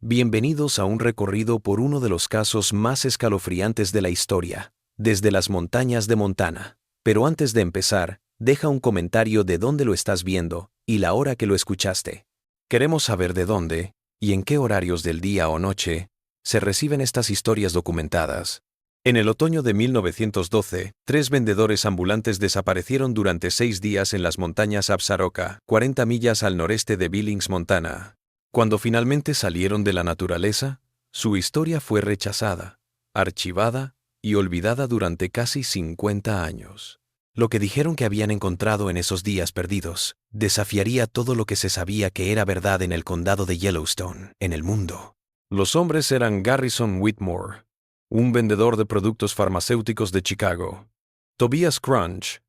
Bienvenidos a un recorrido por uno de los casos más escalofriantes de la historia, desde las montañas de Montana. Pero antes de empezar, deja un comentario de dónde lo estás viendo y la hora que lo escuchaste. Queremos saber de dónde, y en qué horarios del día o noche, se reciben estas historias documentadas. En el otoño de 1912, 3 vendedores ambulantes desaparecieron durante 6 días en las montañas Absaroka, 40 millas al noreste de Billings, Montana. Cuando finalmente salieron de la naturaleza, su historia fue rechazada, archivada y olvidada durante casi 50 años. Lo que dijeron que habían encontrado en esos días perdidos desafiaría todo lo que se sabía que era verdad en el condado de Yellowstone, en el mundo. Los hombres eran Garrison Whitmore, un vendedor de productos farmacéuticos de Chicago; Tobias Crunch,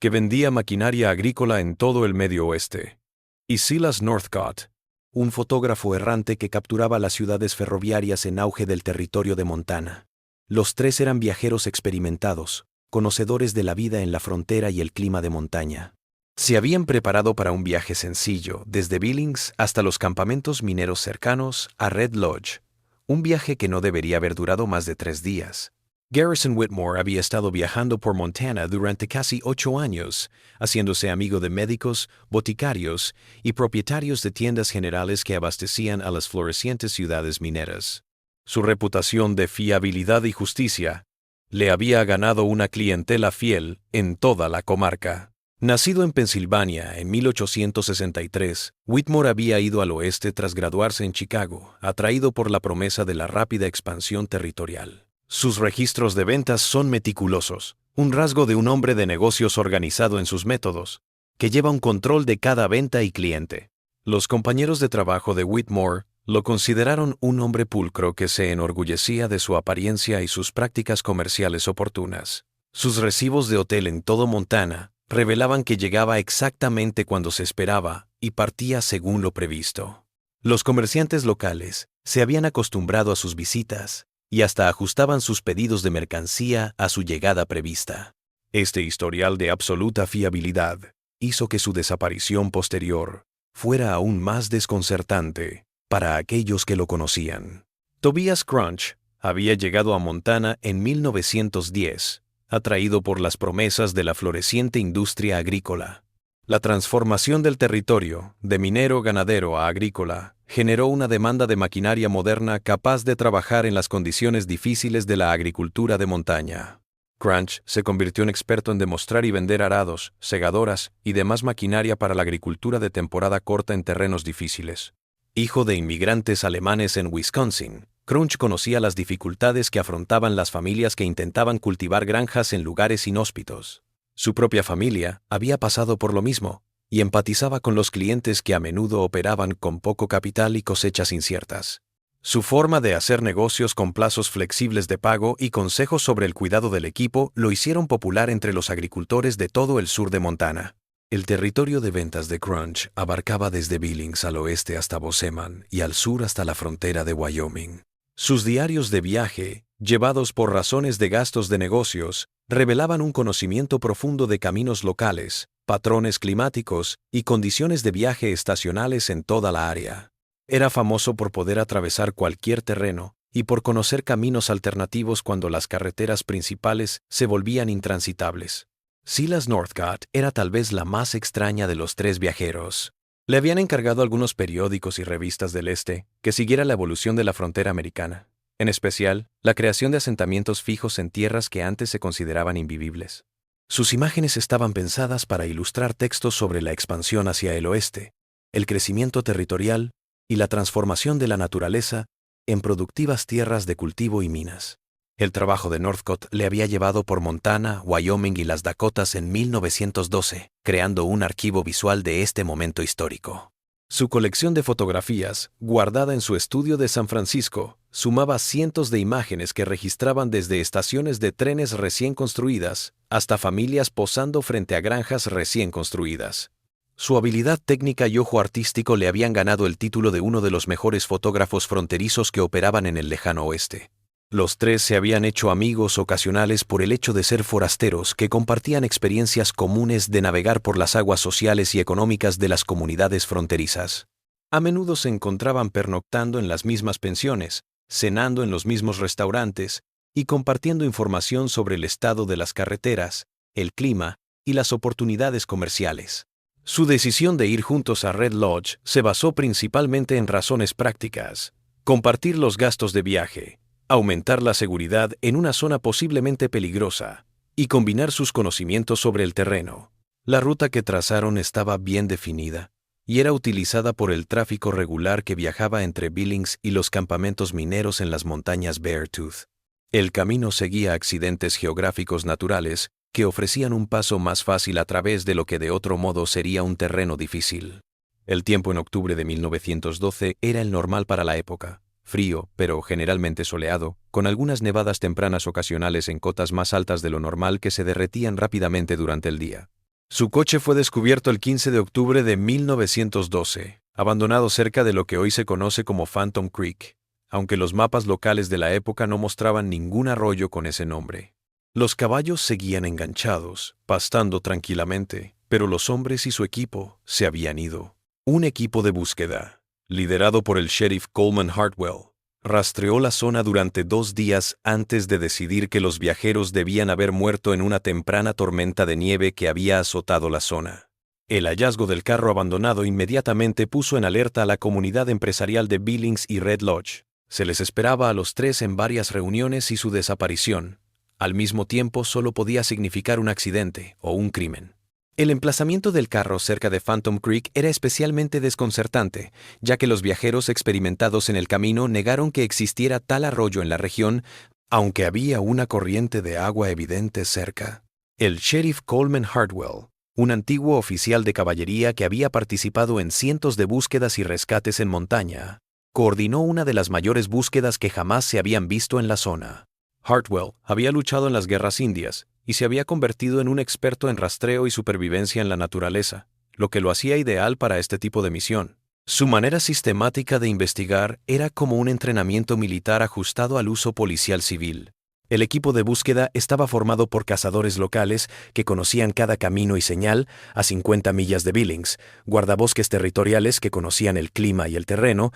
que vendía maquinaria agrícola en todo el Medio Oeste; y Silas Northcott, un fotógrafo errante que capturaba las ciudades ferroviarias en auge del territorio de Montana. Los 3 eran viajeros experimentados, conocedores de la vida en la frontera y el clima de montaña. Se habían preparado para un viaje sencillo, desde Billings hasta los campamentos mineros cercanos a Red Lodge, un viaje que no debería haber durado más de 3 días. Garrison Whitmore había estado viajando por Montana durante casi 8 años, haciéndose amigo de médicos, boticarios y propietarios de tiendas generales que abastecían a las florecientes ciudades mineras. Su reputación de fiabilidad y justicia le había ganado una clientela fiel en toda la comarca. Nacido en Pensilvania en 1863, Whitmore había ido al oeste tras graduarse en Chicago, atraído por la promesa de la rápida expansión territorial. Sus registros de ventas son meticulosos, un rasgo de un hombre de negocios organizado en sus métodos, que lleva un control de cada venta y cliente. Los compañeros de trabajo de Whitmore lo consideraron un hombre pulcro que se enorgullecía de su apariencia y sus prácticas comerciales oportunas. Sus recibos de hotel en todo Montana revelaban que llegaba exactamente cuando se esperaba y partía según lo previsto. Los comerciantes locales se habían acostumbrado a sus visitas y hasta ajustaban sus pedidos de mercancía a su llegada prevista. Este historial de absoluta fiabilidad hizo que su desaparición posterior fuera aún más desconcertante para aquellos que lo conocían. Tobias Crunch había llegado a Montana en 1910, atraído por las promesas de la floreciente industria agrícola. La transformación del territorio, de minero-ganadero a agrícola, generó una demanda de maquinaria moderna capaz de trabajar en las condiciones difíciles de la agricultura de montaña. Crunch se convirtió en experto en demostrar y vender arados, segadoras y demás maquinaria para la agricultura de temporada corta en terrenos difíciles. Hijo de inmigrantes alemanes en Wisconsin, Crunch conocía las dificultades que afrontaban las familias que intentaban cultivar granjas en lugares inhóspitos. Su propia familia había pasado por lo mismo y empatizaba con los clientes que a menudo operaban con poco capital y cosechas inciertas. Su forma de hacer negocios con plazos flexibles de pago y consejos sobre el cuidado del equipo lo hicieron popular entre los agricultores de todo el sur de Montana. El territorio de ventas de Crunch abarcaba desde Billings al oeste hasta Bozeman y al sur hasta la frontera de Wyoming. Sus diarios de viaje, llevados por razones de gastos de negocios, revelaban un conocimiento profundo de caminos locales, patrones climáticos y condiciones de viaje estacionales en toda la área. Era famoso por poder atravesar cualquier terreno y por conocer caminos alternativos cuando las carreteras principales se volvían intransitables. Silas Northcott era tal vez la más extraña de los 3 viajeros. Le habían encargado algunos periódicos y revistas del este que siguiera la evolución de la frontera americana, en especial la creación de asentamientos fijos en tierras que antes se consideraban invivibles. Sus imágenes estaban pensadas para ilustrar textos sobre la expansión hacia el oeste, el crecimiento territorial y la transformación de la naturaleza en productivas tierras de cultivo y minas. El trabajo de Northcott le había llevado por Montana, Wyoming y las Dakotas en 1912, creando un archivo visual de este momento histórico. Su colección de fotografías, guardada en su estudio de San Francisco, sumaba cientos de imágenes que registraban desde estaciones de trenes recién construidas hasta familias posando frente a granjas recién construidas. Su habilidad técnica y ojo artístico le habían ganado el título de uno de los mejores fotógrafos fronterizos que operaban en el lejano oeste. Los 3 se habían hecho amigos ocasionales por el hecho de ser forasteros que compartían experiencias comunes de navegar por las aguas sociales y económicas de las comunidades fronterizas. A menudo se encontraban pernoctando en las mismas pensiones, cenando en los mismos restaurantes y compartiendo información sobre el estado de las carreteras, el clima y las oportunidades comerciales. Su decisión de ir juntos a Red Lodge se basó principalmente en razones prácticas: compartir los gastos de viaje, aumentar la seguridad en una zona posiblemente peligrosa y combinar sus conocimientos sobre el terreno. La ruta que trazaron estaba bien definida y era utilizada por el tráfico regular que viajaba entre Billings y los campamentos mineros en las montañas Beartooth. El camino seguía accidentes geográficos naturales que ofrecían un paso más fácil a través de lo que de otro modo sería un terreno difícil. El tiempo en octubre de 1912 era el normal para la época, frío, pero generalmente soleado, con algunas nevadas tempranas ocasionales en cotas más altas de lo normal que se derretían rápidamente durante el día. Su coche fue descubierto el 15 de octubre de 1912, abandonado cerca de lo que hoy se conoce como Phantom Creek, aunque los mapas locales de la época no mostraban ningún arroyo con ese nombre. Los caballos seguían enganchados, pastando tranquilamente, pero los hombres y su equipo se habían ido. Un equipo de búsqueda, liderado por el sheriff Coleman Hartwell, rastreó la zona durante 2 días antes de decidir que los viajeros debían haber muerto en una temprana tormenta de nieve que había azotado la zona. El hallazgo del carro abandonado inmediatamente puso en alerta a la comunidad empresarial de Billings y Red Lodge. Se les esperaba a los tres en varias reuniones y su desaparición, al mismo tiempo, solo podía significar un accidente o un crimen. El emplazamiento del carro cerca de Phantom Creek era especialmente desconcertante, ya que los viajeros experimentados en el camino negaron que existiera tal arroyo en la región, aunque había una corriente de agua evidente cerca. El sheriff Coleman Hartwell, un antiguo oficial de caballería que había participado en cientos de búsquedas y rescates en montaña, coordinó una de las mayores búsquedas que jamás se habían visto en la zona. Hartwell había luchado en las guerras indias y se había convertido en un experto en rastreo y supervivencia en la naturaleza, lo que lo hacía ideal para este tipo de misión. Su manera sistemática de investigar era como un entrenamiento militar ajustado al uso policial civil. El equipo de búsqueda estaba formado por cazadores locales que conocían cada camino y señal a 50 millas de Billings, guardabosques territoriales que conocían el clima y el terreno,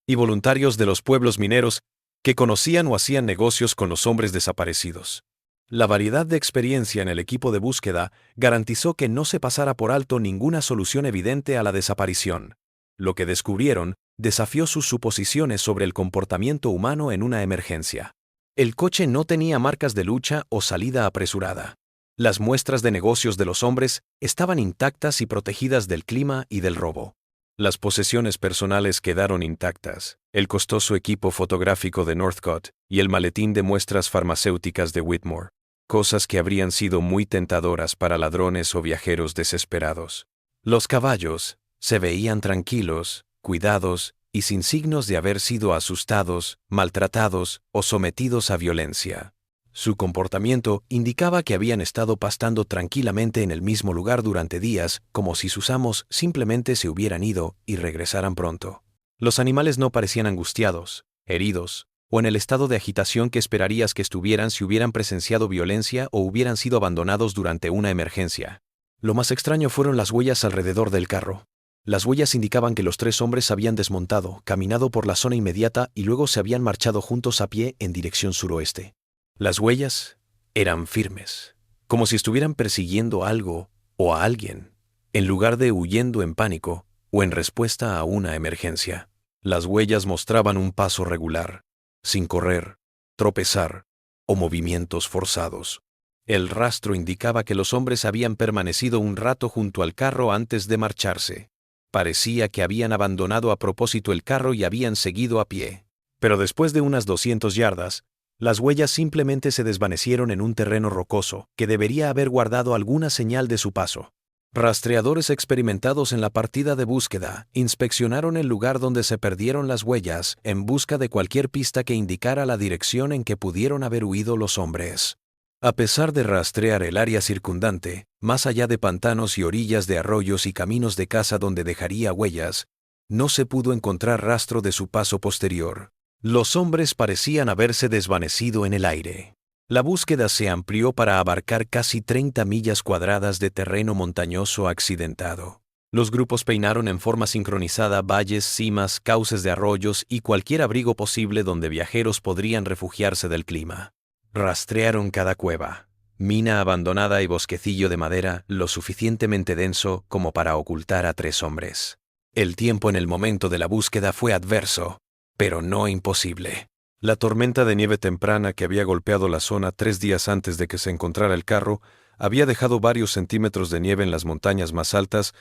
y voluntarios de los pueblos mineros que conocían o hacían negocios con los hombres desaparecidos. La variedad de experiencia en el equipo de búsqueda garantizó que no se pasara por alto ninguna solución evidente a la desaparición. Lo que descubrieron desafió sus suposiciones sobre el comportamiento humano en una emergencia. El coche no tenía marcas de lucha o salida apresurada. Las muestras de negocios de los hombres estaban intactas y protegidas del clima y del robo. Las posesiones personales quedaron intactas, el costoso equipo fotográfico de Northcott y el maletín de muestras farmacéuticas de Whitmore, cosas que habrían sido muy tentadoras para ladrones o viajeros desesperados. Los caballos se veían tranquilos, cuidados y sin signos de haber sido asustados, maltratados o sometidos a violencia. Su comportamiento indicaba que habían estado pastando tranquilamente en el mismo lugar durante días, como si sus amos simplemente se hubieran ido y regresaran pronto. Los animales no parecían angustiados, heridos, o en el estado de agitación que esperarías que estuvieran si hubieran presenciado violencia o hubieran sido abandonados durante una emergencia. Lo más extraño fueron las huellas alrededor del carro. Las huellas indicaban que los tres hombres habían desmontado, caminado por la zona inmediata y luego se habían marchado juntos a pie en dirección suroeste. Las huellas eran firmes, como si estuvieran persiguiendo algo o a alguien, en lugar de huyendo en pánico o en respuesta a una emergencia. Las huellas mostraban un paso regular, sin correr, tropezar o movimientos forzados. El rastro indicaba que los hombres habían permanecido un rato junto al carro antes de marcharse. Parecía que habían abandonado a propósito el carro y habían seguido a pie. Pero después de unas 200 yardas, las huellas simplemente se desvanecieron en un terreno rocoso que debería haber guardado alguna señal de su paso. Rastreadores experimentados en la partida de búsqueda inspeccionaron el lugar donde se perdieron las huellas en busca de cualquier pista que indicara la dirección en que pudieron haber huido los hombres. A pesar de rastrear el área circundante, más allá de pantanos y orillas de arroyos y caminos de caza donde dejaría huellas, no se pudo encontrar rastro de su paso posterior. Los hombres parecían haberse desvanecido en el aire. La búsqueda se amplió para abarcar casi 30 millas cuadradas de terreno montañoso accidentado. Los grupos peinaron en forma sincronizada valles, cimas, cauces de arroyos y cualquier abrigo posible donde viajeros podrían refugiarse del clima. Rastrearon cada cueva, mina abandonada y bosquecillo de madera lo suficientemente denso como para ocultar a 3 hombres. El tiempo en el momento de la búsqueda fue adverso, pero no imposible. La tormenta de nieve temprana que había golpeado la zona 3 días antes de que se encontrara el carro había dejado varios centímetros de nieve en las montañas más altas,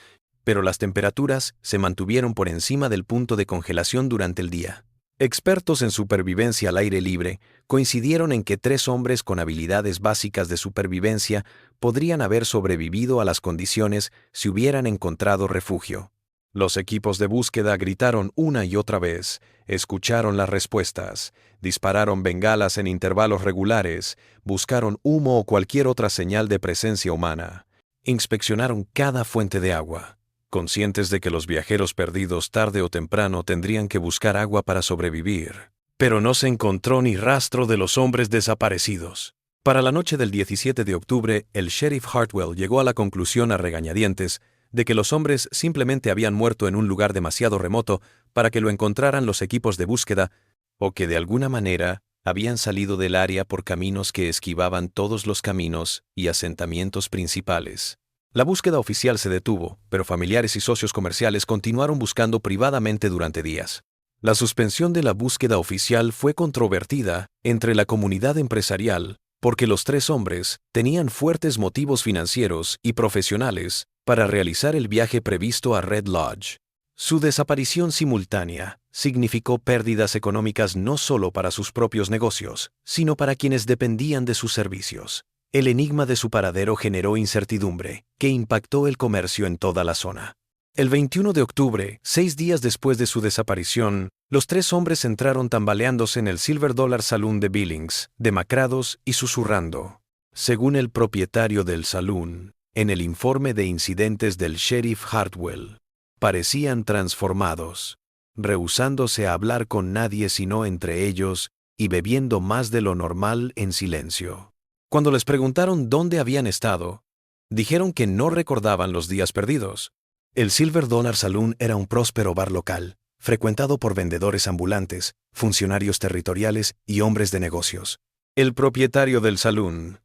pero las temperaturas se mantuvieron por encima del punto de congelación durante el día. Expertos en supervivencia al aire libre coincidieron en que 3 hombres con habilidades básicas de supervivencia podrían haber sobrevivido a las condiciones si hubieran encontrado refugio. Los equipos de búsqueda gritaron una y otra vez, escucharon las respuestas, dispararon bengalas en intervalos regulares, buscaron humo o cualquier otra señal de presencia humana. Inspeccionaron cada fuente de agua, conscientes de que los viajeros perdidos tarde o temprano tendrían que buscar agua para sobrevivir. Pero no se encontró ni rastro de los hombres desaparecidos. Para la noche del 17 de octubre, el sheriff Hartwell llegó a la conclusión a regañadientes de que los hombres simplemente habían muerto en un lugar demasiado remoto para que lo encontraran los equipos de búsqueda, o que de alguna manera habían salido del área por caminos que esquivaban todos los caminos y asentamientos principales. La búsqueda oficial se detuvo, pero familiares y socios comerciales continuaron buscando privadamente durante días. La suspensión de la búsqueda oficial fue controvertida entre la comunidad empresarial porque los 3 hombres tenían fuertes motivos financieros y profesionales para realizar el viaje previsto a Red Lodge. Su desaparición simultánea significó pérdidas económicas no solo para sus propios negocios, sino para quienes dependían de sus servicios. El enigma de su paradero generó incertidumbre, que impactó el comercio en toda la zona. El 21 de octubre, 6 días después de su desaparición, los 3 hombres entraron tambaleándose en el Silver Dollar Saloon de Billings, demacrados y susurrando. Según el propietario del saloon, en el informe de incidentes del sheriff Hartwell, parecían transformados, rehusándose a hablar con nadie sino entre ellos y bebiendo más de lo normal en silencio. Cuando les preguntaron dónde habían estado, dijeron que no recordaban los días perdidos. El Silver Dollar Saloon era un próspero bar local, frecuentado por vendedores ambulantes, funcionarios territoriales y hombres de negocios. El propietario del saloon,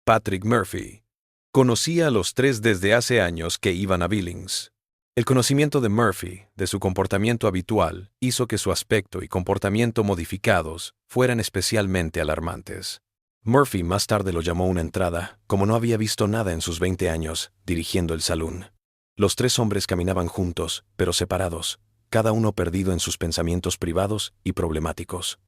Patrick Murphy, conocía a los 3 desde hace años que iban a Billings. El conocimiento de Murphy, de su comportamiento habitual, hizo que su aspecto y comportamiento modificados fueran especialmente alarmantes. Murphy más tarde lo llamó una entrada, como no había visto nada en sus 20 años, dirigiendo el salón. Los 3 hombres caminaban juntos, pero separados, cada uno perdido en sus pensamientos privados y problemáticos.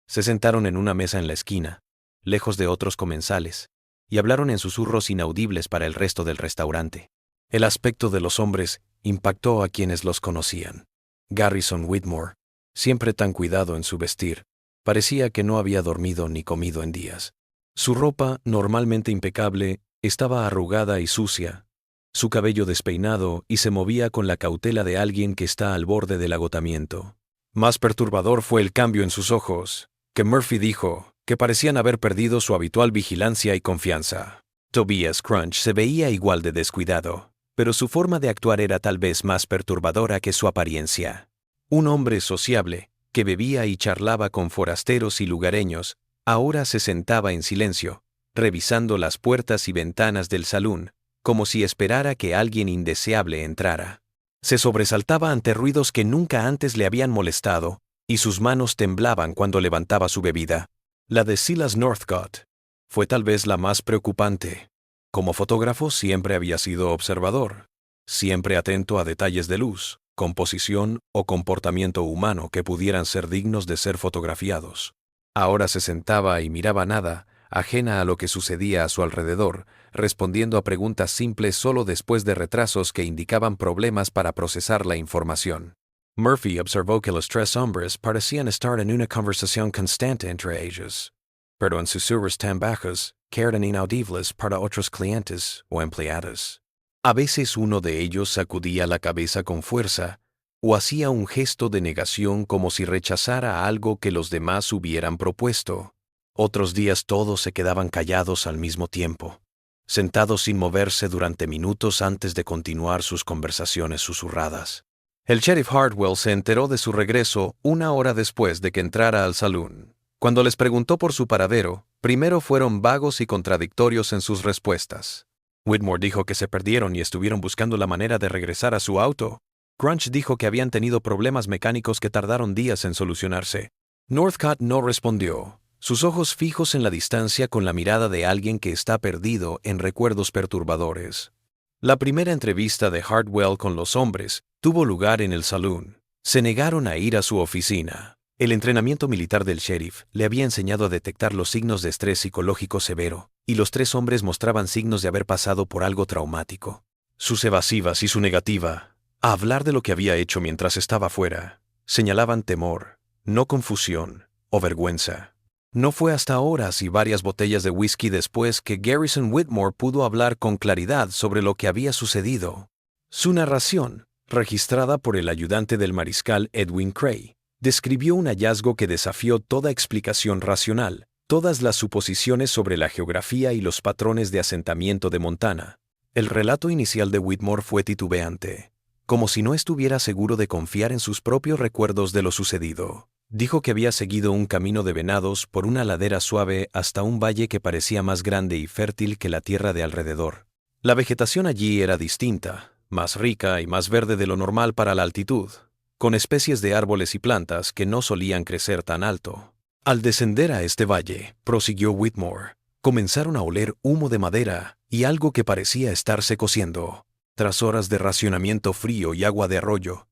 Se sentaron en una mesa en la esquina, lejos de otros comensales, y hablaron en susurros inaudibles para el resto del restaurante. El aspecto de los hombres impactó a quienes los conocían. Garrison Whitmore, siempre tan cuidado en su vestir, parecía que no había dormido ni comido en días. Su ropa, normalmente impecable, estaba arrugada y sucia, su cabello despeinado y se movía con la cautela de alguien que está al borde del agotamiento. Más perturbador fue el cambio en sus ojos, que Murphy dijo que parecían haber perdido su habitual vigilancia y confianza. Tobias Crunch se veía igual de descuidado, pero su forma de actuar era tal vez más perturbadora que su apariencia. Un hombre sociable, que bebía y charlaba con forasteros y lugareños, ahora se sentaba en silencio, revisando las puertas y ventanas del salón, como si esperara que alguien indeseable entrara. Se sobresaltaba ante ruidos que nunca antes le habían molestado, y sus manos temblaban cuando levantaba su bebida. La de Silas Northcott fue tal vez la más preocupante. Como fotógrafo siempre había sido observador, siempre atento a detalles de luz, composición o comportamiento humano que pudieran ser dignos de ser fotografiados. Ahora se sentaba y miraba nada, ajena a lo que sucedía a su alrededor, respondiendo a preguntas simples solo después de retrasos que indicaban problemas para procesar la información. Murphy observó que los 3 hombres parecían estar en una conversación constante entre ellos, pero en susurros tan bajos que eran inaudibles para otros clientes o empleados. A veces uno de ellos sacudía la cabeza con fuerza o hacía un gesto de negación como si rechazara algo que los demás hubieran propuesto. Otros días todos se quedaban callados al mismo tiempo. sentado sin moverse durante minutos antes de continuar sus conversaciones susurradas. El sheriff Hartwell se enteró de su regreso 1 hora después de que entrara al salón. Cuando les preguntó por su paradero, primero fueron vagos y contradictorios en sus respuestas. Whitmore dijo que se perdieron y estuvieron buscando la manera de regresar a su auto. Crunch dijo que habían tenido problemas mecánicos que tardaron días en solucionarse. Northcott no respondió, sus ojos fijos en la distancia con la mirada de alguien que está perdido en recuerdos perturbadores. La primera entrevista de Hartwell con los hombres tuvo lugar en el salón. Se negaron a ir a su oficina. El entrenamiento militar del sheriff le había enseñado a detectar los signos de estrés psicológico severo, y los 3 hombres mostraban signos de haber pasado por algo traumático. Sus evasivas y su negativa a hablar de lo que había hecho mientras estaba fuera señalaban temor, no confusión o vergüenza. No fue hasta horas y varias botellas de whisky después que Garrison Whitmore pudo hablar con claridad sobre lo que había sucedido. Su narración, registrada por el ayudante del mariscal Edwin Cray, describió un hallazgo que desafió toda explicación racional, todas las suposiciones sobre la geografía y los patrones de asentamiento de Montana. El relato inicial de Whitmore fue titubeante, como si no estuviera seguro de confiar en sus propios recuerdos de lo sucedido. Dijo que había seguido un camino de venados por una ladera suave hasta un valle que parecía más grande y fértil que la tierra de alrededor. La vegetación allí era distinta, más rica y más verde de lo normal para la altitud, con especies de árboles y plantas que no solían crecer tan alto. Al descender a este valle, prosiguió Whitmore, comenzaron a oler humo de madera y algo que parecía estarse cociendo. Tras horas de racionamiento frío y agua de arroyo,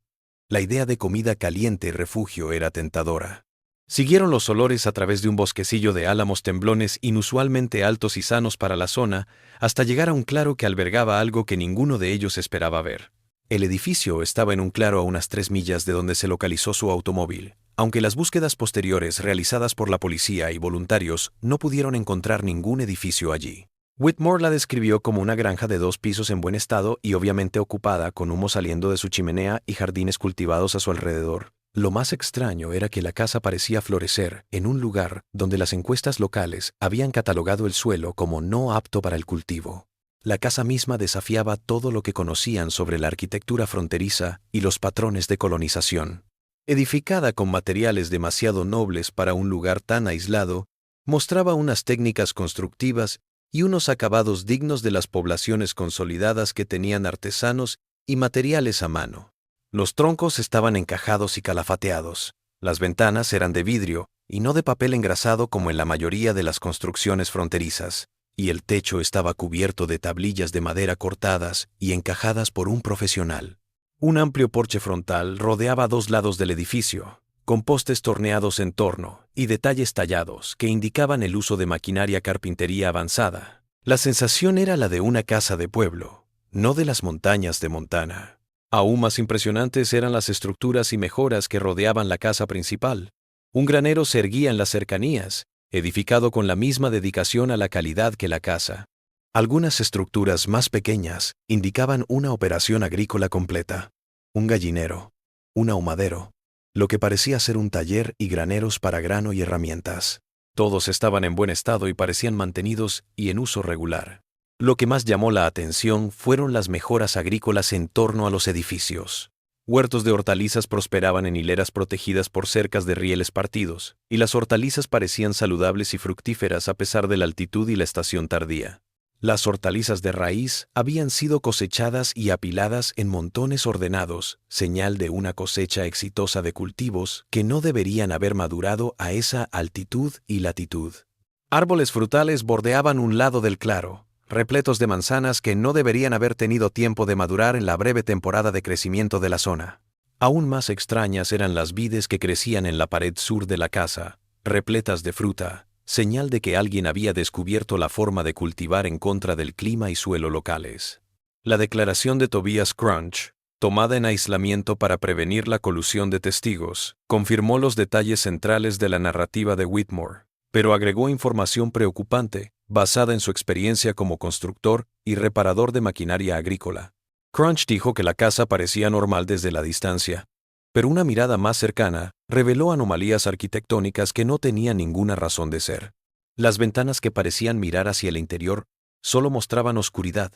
la idea de comida caliente y refugio era tentadora. Siguieron los olores a través de un bosquecillo de álamos temblones inusualmente altos y sanos para la zona, hasta llegar a un claro que albergaba algo que ninguno de ellos esperaba ver. El edificio estaba en un claro a unas 3 millas de donde se localizó su automóvil, aunque las búsquedas posteriores realizadas por la policía y voluntarios no pudieron encontrar ningún edificio allí. Whitmore la describió como una granja de 2 pisos en buen estado y obviamente ocupada, con humo saliendo de su chimenea y jardines cultivados a su alrededor. Lo más extraño era que la casa parecía florecer en un lugar donde las encuestas locales habían catalogado el suelo como no apto para el cultivo. La casa misma desafiaba todo lo que conocían sobre la arquitectura fronteriza y los patrones de colonización. Edificada con materiales demasiado nobles para un lugar tan aislado, mostraba unas técnicas constructivas y unos acabados dignos de las poblaciones consolidadas que tenían artesanos y materiales a mano. Los troncos estaban encajados y calafateados. Las ventanas eran de vidrio y no de papel engrasado como en la mayoría de las construcciones fronterizas, y el techo estaba cubierto de tablillas de madera cortadas y encajadas por un profesional. Un amplio porche frontal rodeaba 2 lados del edificio, con postes torneados en torno y detalles tallados que indicaban el uso de maquinaria carpintería avanzada. La sensación era la de una casa de pueblo, no de las montañas de Montana. Aún más impresionantes eran las estructuras y mejoras que rodeaban la casa principal. Un granero se erguía en las cercanías, edificado con la misma dedicación a la calidad que la casa. Algunas estructuras más pequeñas indicaban una operación agrícola completa. Un gallinero, un ahumadero, lo que parecía ser un taller y graneros para grano y herramientas. Todos estaban en buen estado y parecían mantenidos y en uso regular. Lo que más llamó la atención fueron las mejoras agrícolas en torno a los edificios. Huertos de hortalizas prosperaban en hileras protegidas por cercas de rieles partidos, y las hortalizas parecían saludables y fructíferas a pesar de la altitud y la estación tardía. Las hortalizas de raíz habían sido cosechadas y apiladas en montones ordenados, señal de una cosecha exitosa de cultivos que no deberían haber madurado a esa altitud y latitud. Árboles frutales bordeaban un lado del claro, repletos de manzanas que no deberían haber tenido tiempo de madurar en la breve temporada de crecimiento de la zona. Aún más extrañas eran las vides que crecían en la pared sur de la casa, repletas de fruta, señal de que alguien había descubierto la forma de cultivar en contra del clima y suelo locales. La declaración de Tobias Crunch, tomada en aislamiento para prevenir la colusión de testigos, confirmó los detalles centrales de la narrativa de Whitmore, pero agregó información preocupante, basada en su experiencia como constructor y reparador de maquinaria agrícola. Crunch dijo que la casa parecía normal desde la distancia, pero una mirada más cercana reveló anomalías arquitectónicas que no tenían ninguna razón de ser. Las ventanas que parecían mirar hacia el interior solo mostraban oscuridad,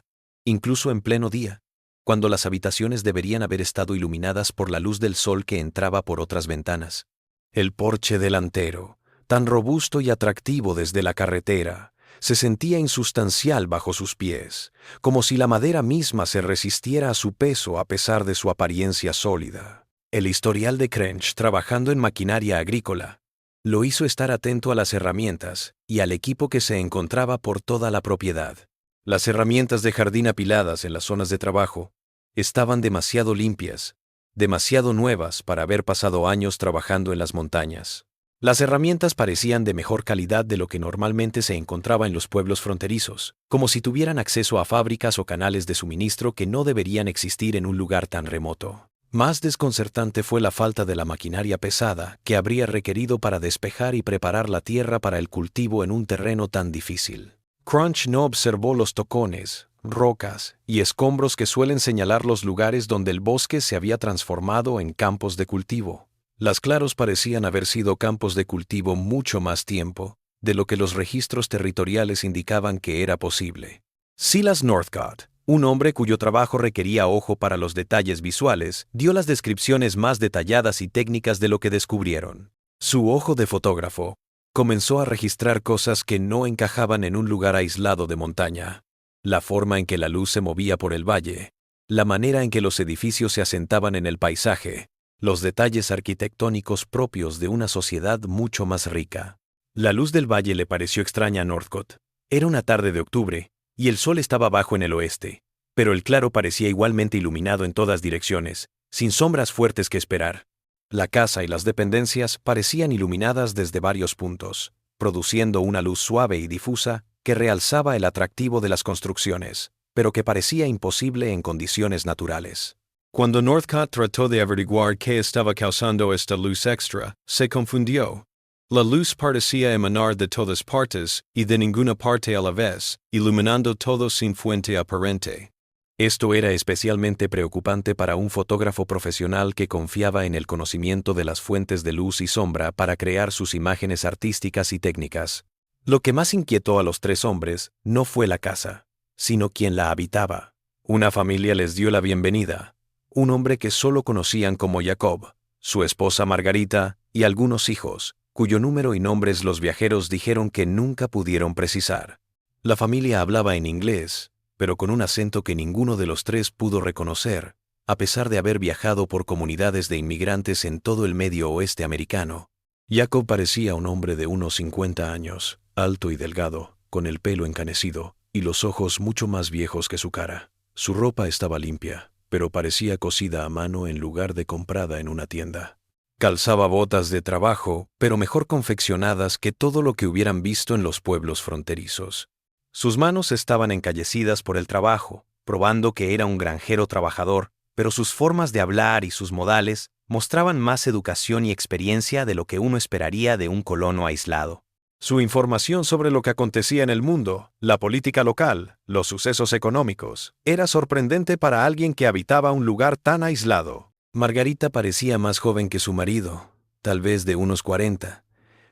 incluso en pleno día, cuando las habitaciones deberían haber estado iluminadas por la luz del sol que entraba por otras ventanas. El porche delantero, tan robusto y atractivo desde la carretera, se sentía insustancial bajo sus pies, como si la madera misma se resistiera a su peso a pesar de su apariencia sólida. El historial de Crench trabajando en maquinaria agrícola lo hizo estar atento a las herramientas y al equipo que se encontraba por toda la propiedad. Las herramientas de jardín apiladas en las zonas de trabajo estaban demasiado limpias, demasiado nuevas para haber pasado años trabajando en las montañas. Las herramientas parecían de mejor calidad de lo que normalmente se encontraba en los pueblos fronterizos, como si tuvieran acceso a fábricas o canales de suministro que no deberían existir en un lugar tan remoto. Más desconcertante fue la falta de la maquinaria pesada que habría requerido para despejar y preparar la tierra para el cultivo en un terreno tan difícil. Crunch no observó los tocones, rocas y escombros que suelen señalar los lugares donde el bosque se había transformado en campos de cultivo. Las claros parecían haber sido campos de cultivo mucho más tiempo de lo que los registros territoriales indicaban que era posible. Silas Northcott, un hombre cuyo trabajo requería ojo para los detalles visuales, dio las descripciones más detalladas y técnicas de lo que descubrieron. Su ojo de fotógrafo comenzó a registrar cosas que no encajaban en un lugar aislado de montaña. La forma en que la luz se movía por el valle, la manera en que los edificios se asentaban en el paisaje, los detalles arquitectónicos propios de una sociedad mucho más rica. La luz del valle le pareció extraña a Northcott. Era una tarde de octubre, y el sol estaba bajo en el oeste, pero el claro parecía igualmente iluminado en todas direcciones, sin sombras fuertes que esperar. La casa y las dependencias parecían iluminadas desde varios puntos, produciendo una luz suave y difusa que realzaba el atractivo de las construcciones, pero que parecía imposible en condiciones naturales. Cuando Northcott trató de averiguar qué estaba causando esta luz extra, se confundió. La luz parecía emanar de todas partes y de ninguna parte a la vez, iluminando todo sin fuente aparente. Esto era especialmente preocupante para un fotógrafo profesional que confiaba en el conocimiento de las fuentes de luz y sombra para crear sus imágenes artísticas y técnicas. Lo que más inquietó a los tres hombres no fue la casa, sino quien la habitaba. Una familia les dio la bienvenida. Un hombre que solo conocían como Jacob, su esposa Margarita y algunos hijos, cuyo número y nombres los viajeros dijeron que nunca pudieron precisar. La familia hablaba en inglés, pero con un acento que ninguno de los tres pudo reconocer, a pesar de haber viajado por comunidades de inmigrantes en todo el medio oeste americano. Jacob parecía un hombre de unos 50 años, alto y delgado, con el pelo encanecido y los ojos mucho más viejos que su cara. Su ropa estaba limpia, pero parecía cosida a mano en lugar de comprada en una tienda. Calzaba botas de trabajo, pero mejor confeccionadas que todo lo que hubieran visto en los pueblos fronterizos. Sus manos estaban encallecidas por el trabajo, probando que era un granjero trabajador, pero sus formas de hablar y sus modales mostraban más educación y experiencia de lo que uno esperaría de un colono aislado. Su información sobre lo que acontecía en el mundo, la política local, los sucesos económicos, era sorprendente para alguien que habitaba un lugar tan aislado. Margarita parecía más joven que su marido, tal vez de unos 40,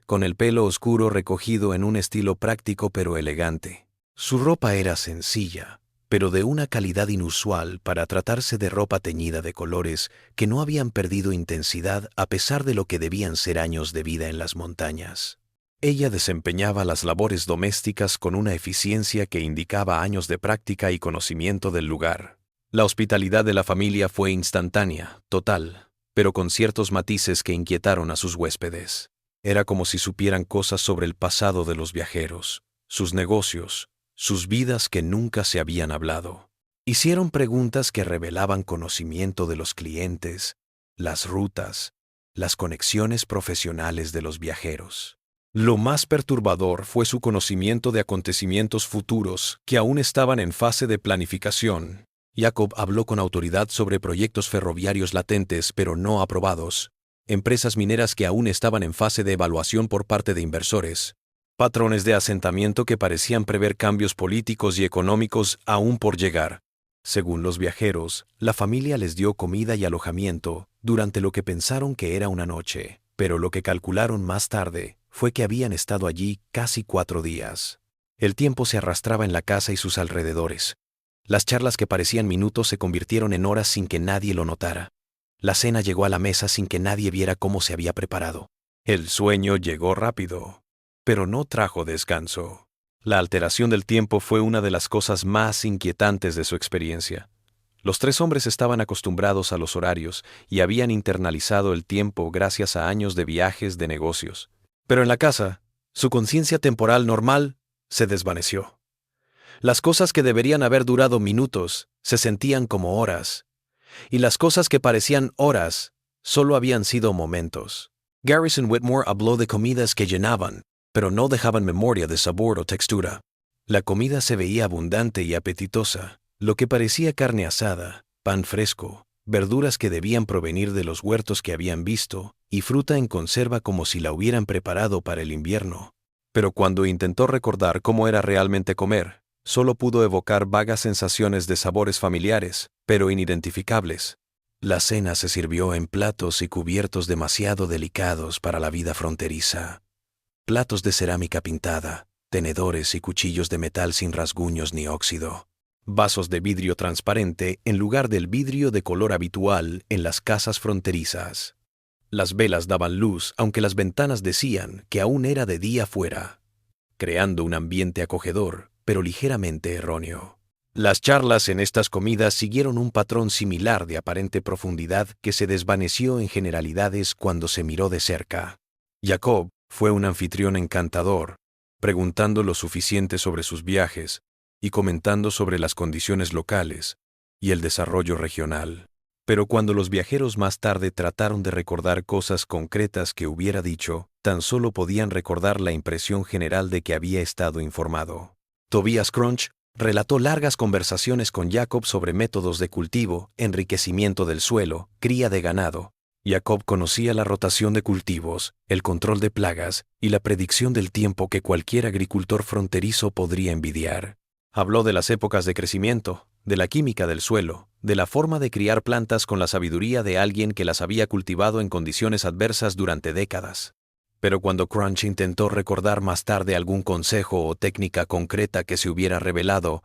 con el pelo oscuro recogido en un estilo práctico pero elegante. Su ropa era sencilla, pero de una calidad inusual para tratarse de ropa teñida de colores que no habían perdido intensidad a pesar de lo que debían ser años de vida en las montañas. Ella desempeñaba las labores domésticas con una eficiencia que indicaba años de práctica y conocimiento del lugar. La hospitalidad de la familia fue instantánea, total, pero con ciertos matices que inquietaron a sus huéspedes. Era como si supieran cosas sobre el pasado de los viajeros, sus negocios, sus vidas que nunca se habían hablado. Hicieron preguntas que revelaban conocimiento de los clientes, las rutas, las conexiones profesionales de los viajeros. Lo más perturbador fue su conocimiento de acontecimientos futuros que aún estaban en fase de planificación. Jacob habló con autoridad sobre proyectos ferroviarios latentes pero no aprobados, empresas mineras que aún estaban en fase de evaluación por parte de inversores, patrones de asentamiento que parecían prever cambios políticos y económicos aún por llegar. Según los viajeros, la familia les dio comida y alojamiento durante lo que pensaron que era una noche, pero lo que calcularon más tarde fue que habían estado allí casi 4 días. El tiempo se arrastraba en la casa y sus alrededores. Las charlas que parecían minutos se convirtieron en horas sin que nadie lo notara. La cena llegó a la mesa sin que nadie viera cómo se había preparado. El sueño llegó rápido, pero no trajo descanso. La alteración del tiempo fue una de las cosas más inquietantes de su experiencia. Los tres hombres estaban acostumbrados a los horarios y habían internalizado el tiempo gracias a años de viajes de negocios. Pero en la casa, su conciencia temporal normal se desvaneció. Las cosas que deberían haber durado minutos se sentían como horas, y las cosas que parecían horas solo habían sido momentos. Garrison Whitmore habló de comidas que llenaban, pero no dejaban memoria de sabor o textura. La comida se veía abundante y apetitosa, lo que parecía carne asada, pan fresco, verduras que debían provenir de los huertos que habían visto, y fruta en conserva como si la hubieran preparado para el invierno. Pero cuando intentó recordar cómo era realmente comer, solo pudo evocar vagas sensaciones de sabores familiares, pero inidentificables. La cena se sirvió en platos y cubiertos demasiado delicados para la vida fronteriza. Platos de cerámica pintada, tenedores y cuchillos de metal sin rasguños ni óxido. Vasos de vidrio transparente en lugar del vidrio de color habitual en las casas fronterizas. Las velas daban luz aunque las ventanas decían que aún era de día fuera, creando un ambiente acogedor, pero ligeramente erróneo. Las charlas en estas comidas siguieron un patrón similar de aparente profundidad que se desvaneció en generalidades cuando se miró de cerca. Jacob fue un anfitrión encantador, preguntando lo suficiente sobre sus viajes y comentando sobre las condiciones locales y el desarrollo regional. Pero cuando los viajeros más tarde trataron de recordar cosas concretas que hubiera dicho, tan solo podían recordar la impresión general de que había estado informado. Tobias Crunch relató largas conversaciones con Jacob sobre métodos de cultivo, enriquecimiento del suelo, cría de ganado. Jacob conocía la rotación de cultivos, el control de plagas y la predicción del tiempo que cualquier agricultor fronterizo podría envidiar. Habló de las épocas de crecimiento, de la química del suelo, de la forma de criar plantas con la sabiduría de alguien que las había cultivado en condiciones adversas durante décadas. Pero cuando Crunch intentó recordar más tarde algún consejo o técnica concreta que se hubiera revelado,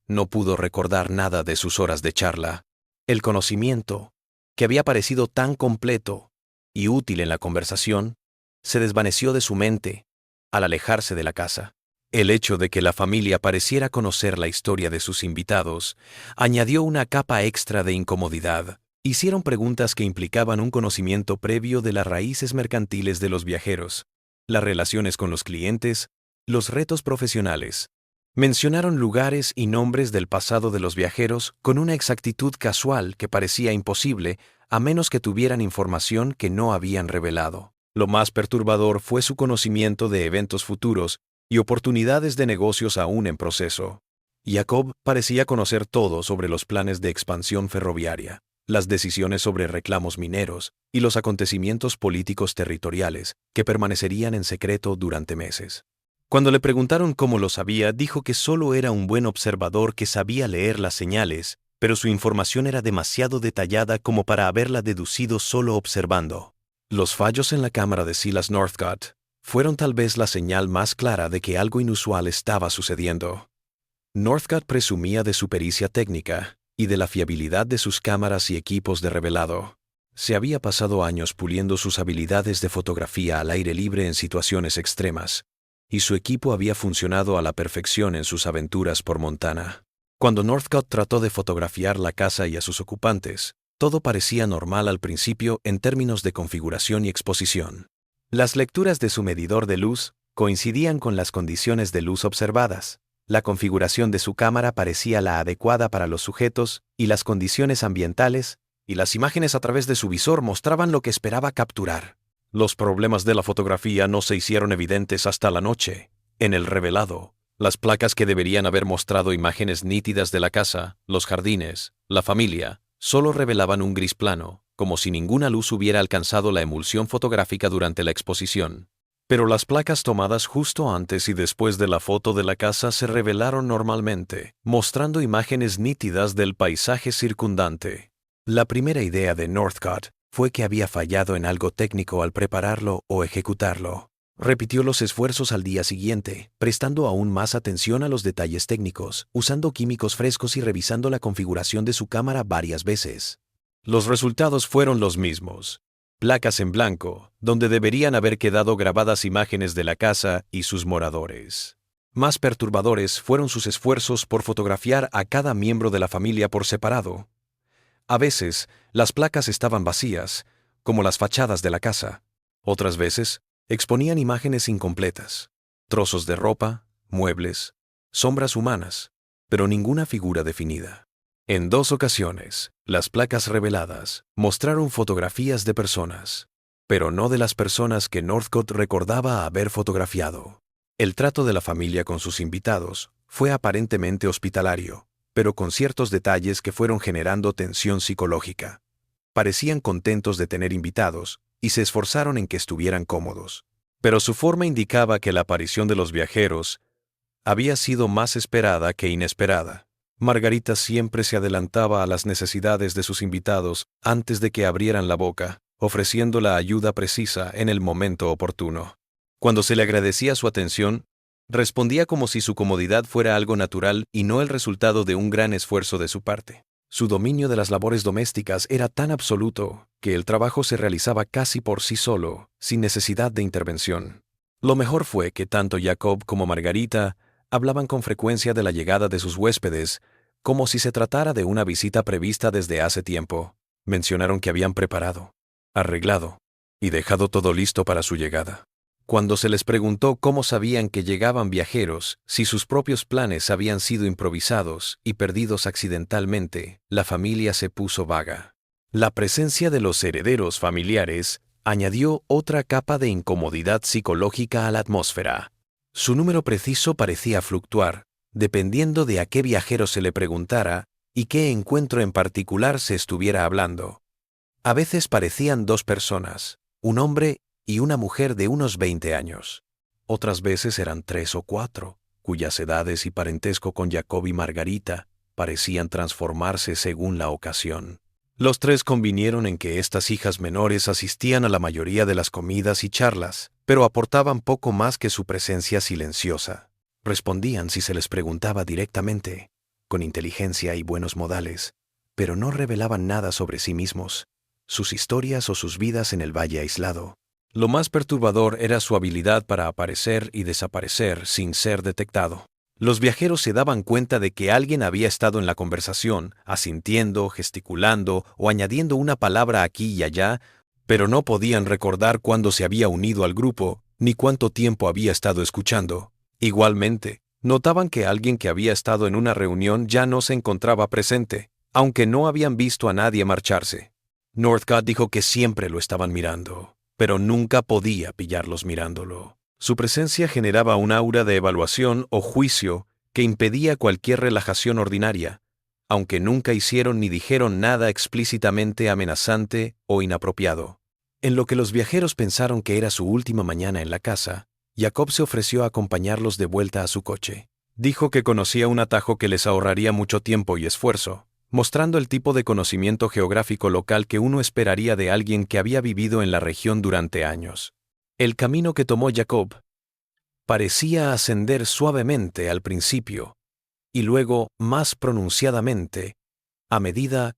no pudo recordar nada de sus horas de charla. El conocimiento, que había parecido tan completo y útil en la conversación, se desvaneció de su mente al alejarse de la casa. El hecho de que la familia pareciera conocer la historia de sus invitados añadió una capa extra de incomodidad. Hicieron preguntas que implicaban un conocimiento previo de las raíces mercantiles de los viajeros, las relaciones con los clientes, los retos profesionales. Mencionaron lugares y nombres del pasado de los viajeros con una exactitud casual que parecía imposible a menos que tuvieran información que no habían revelado. Lo más perturbador fue su conocimiento de eventos futuros y oportunidades de negocios aún en proceso. Jacob parecía conocer todo sobre los planes de expansión ferroviaria, las decisiones sobre reclamos mineros y los acontecimientos políticos territoriales que permanecerían en secreto durante meses. Cuando le preguntaron cómo lo sabía, dijo que solo era un buen observador que sabía leer las señales, pero su información era demasiado detallada como para haberla deducido solo observando. Los fallos en la cámara de Silas Northcott fueron tal vez la señal más clara de que algo inusual estaba sucediendo. Northcott presumía de su pericia técnica y de la fiabilidad de sus cámaras y equipos de revelado. Se había pasado años puliendo sus habilidades de fotografía al aire libre en situaciones extremas, y su equipo había funcionado a la perfección en sus aventuras por Montana. Cuando Northcott trató de fotografiar la casa y a sus ocupantes, todo parecía normal al principio en términos de configuración y exposición. Las lecturas de su medidor de luz coincidían con las condiciones de luz observadas. La configuración de su cámara parecía la adecuada para los sujetos y las condiciones ambientales, y las imágenes a través de su visor mostraban lo que esperaba capturar. Los problemas de la fotografía no se hicieron evidentes hasta la noche. En el revelado, las placas que deberían haber mostrado imágenes nítidas de la casa, los jardines, la familia, solo revelaban un gris plano, como si ninguna luz hubiera alcanzado la emulsión fotográfica durante la exposición. Pero las placas tomadas justo antes y después de la foto de la casa se revelaron normalmente, mostrando imágenes nítidas del paisaje circundante. La primera idea de Northcott fue que había fallado en algo técnico al prepararlo o ejecutarlo. Repitió los esfuerzos al día siguiente, prestando aún más atención a los detalles técnicos, usando químicos frescos y revisando la configuración de su cámara varias veces. Los resultados fueron los mismos. Placas en blanco, donde deberían haber quedado grabadas imágenes de la casa y sus moradores. Más perturbadores fueron sus esfuerzos por fotografiar a cada miembro de la familia por separado. A veces, las placas estaban vacías, como las fachadas de la casa. Otras veces, exponían imágenes incompletas, trozos de ropa, muebles, sombras humanas, pero ninguna figura definida. En 2 ocasiones, las placas reveladas mostraron fotografías de personas, pero no de las personas que Northcott recordaba haber fotografiado. El trato de la familia con sus invitados fue aparentemente hospitalario, pero con ciertos detalles que fueron generando tensión psicológica. Parecían contentos de tener invitados y se esforzaron en que estuvieran cómodos, pero su forma indicaba que la aparición de los viajeros había sido más esperada que inesperada. Margarita siempre se adelantaba a las necesidades de sus invitados antes de que abrieran la boca, ofreciendo la ayuda precisa en el momento oportuno. Cuando se le agradecía su atención, respondía como si su comodidad fuera algo natural y no el resultado de un gran esfuerzo de su parte. Su dominio de las labores domésticas era tan absoluto que el trabajo se realizaba casi por sí solo, sin necesidad de intervención. Lo mejor fue que tanto Jacob como Margarita hablaban con frecuencia de la llegada de sus huéspedes, como si se tratara de una visita prevista desde hace tiempo. Mencionaron que habían preparado, arreglado y dejado todo listo para su llegada. Cuando se les preguntó cómo sabían que llegaban viajeros, si sus propios planes habían sido improvisados y perdidos accidentalmente, la familia se puso vaga. La presencia de los herederos familiares añadió otra capa de incomodidad psicológica a la atmósfera. Su número preciso parecía fluctuar, dependiendo de a qué viajero se le preguntara y qué encuentro en particular se estuviera hablando. A veces parecían 2 personas, un hombre y una mujer de unos 20 años. Otras veces eran 3 o 4, cuyas edades y parentesco con Jacob y Margarita parecían transformarse según la ocasión. Los 3 convinieron en que estas hijas menores asistían a la mayoría de las comidas y charlas, pero aportaban poco más que su presencia silenciosa. Respondían si se les preguntaba directamente, con inteligencia y buenos modales, pero no revelaban nada sobre sí mismos, sus historias o sus vidas en el valle aislado. Lo más perturbador era su habilidad para aparecer y desaparecer sin ser detectado. Los viajeros se daban cuenta de que alguien había estado en la conversación, asintiendo, gesticulando o añadiendo una palabra aquí y allá, pero no podían recordar cuándo se había unido al grupo, ni cuánto tiempo había estado escuchando. Igualmente, notaban que alguien que había estado en una reunión ya no se encontraba presente, aunque no habían visto a nadie marcharse. Northcott dijo que siempre lo estaban mirando, pero nunca podía pillarlos mirándolo. Su presencia generaba un aura de evaluación o juicio que impedía cualquier relajación ordinaria, aunque nunca hicieron ni dijeron nada explícitamente amenazante o inapropiado. En lo que los viajeros pensaron que era su última mañana en la casa, Jacob se ofreció a acompañarlos de vuelta a su coche. Dijo que conocía un atajo que les ahorraría mucho tiempo y esfuerzo, mostrando el tipo de conocimiento geográfico local que uno esperaría de alguien que había vivido en la región durante años. El camino que tomó Jacob parecía ascender suavemente al principio y luego más pronunciadamente a medida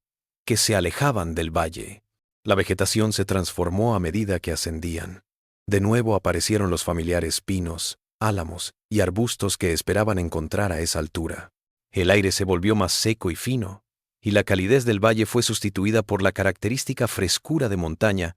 que se alejaban del valle. La vegetación se transformó a medida que ascendían. De nuevo aparecieron los familiares pinos, álamos y arbustos que esperaban encontrar a esa altura. El aire se volvió más seco y fino, y la calidez del valle fue sustituida por la característica frescura de montaña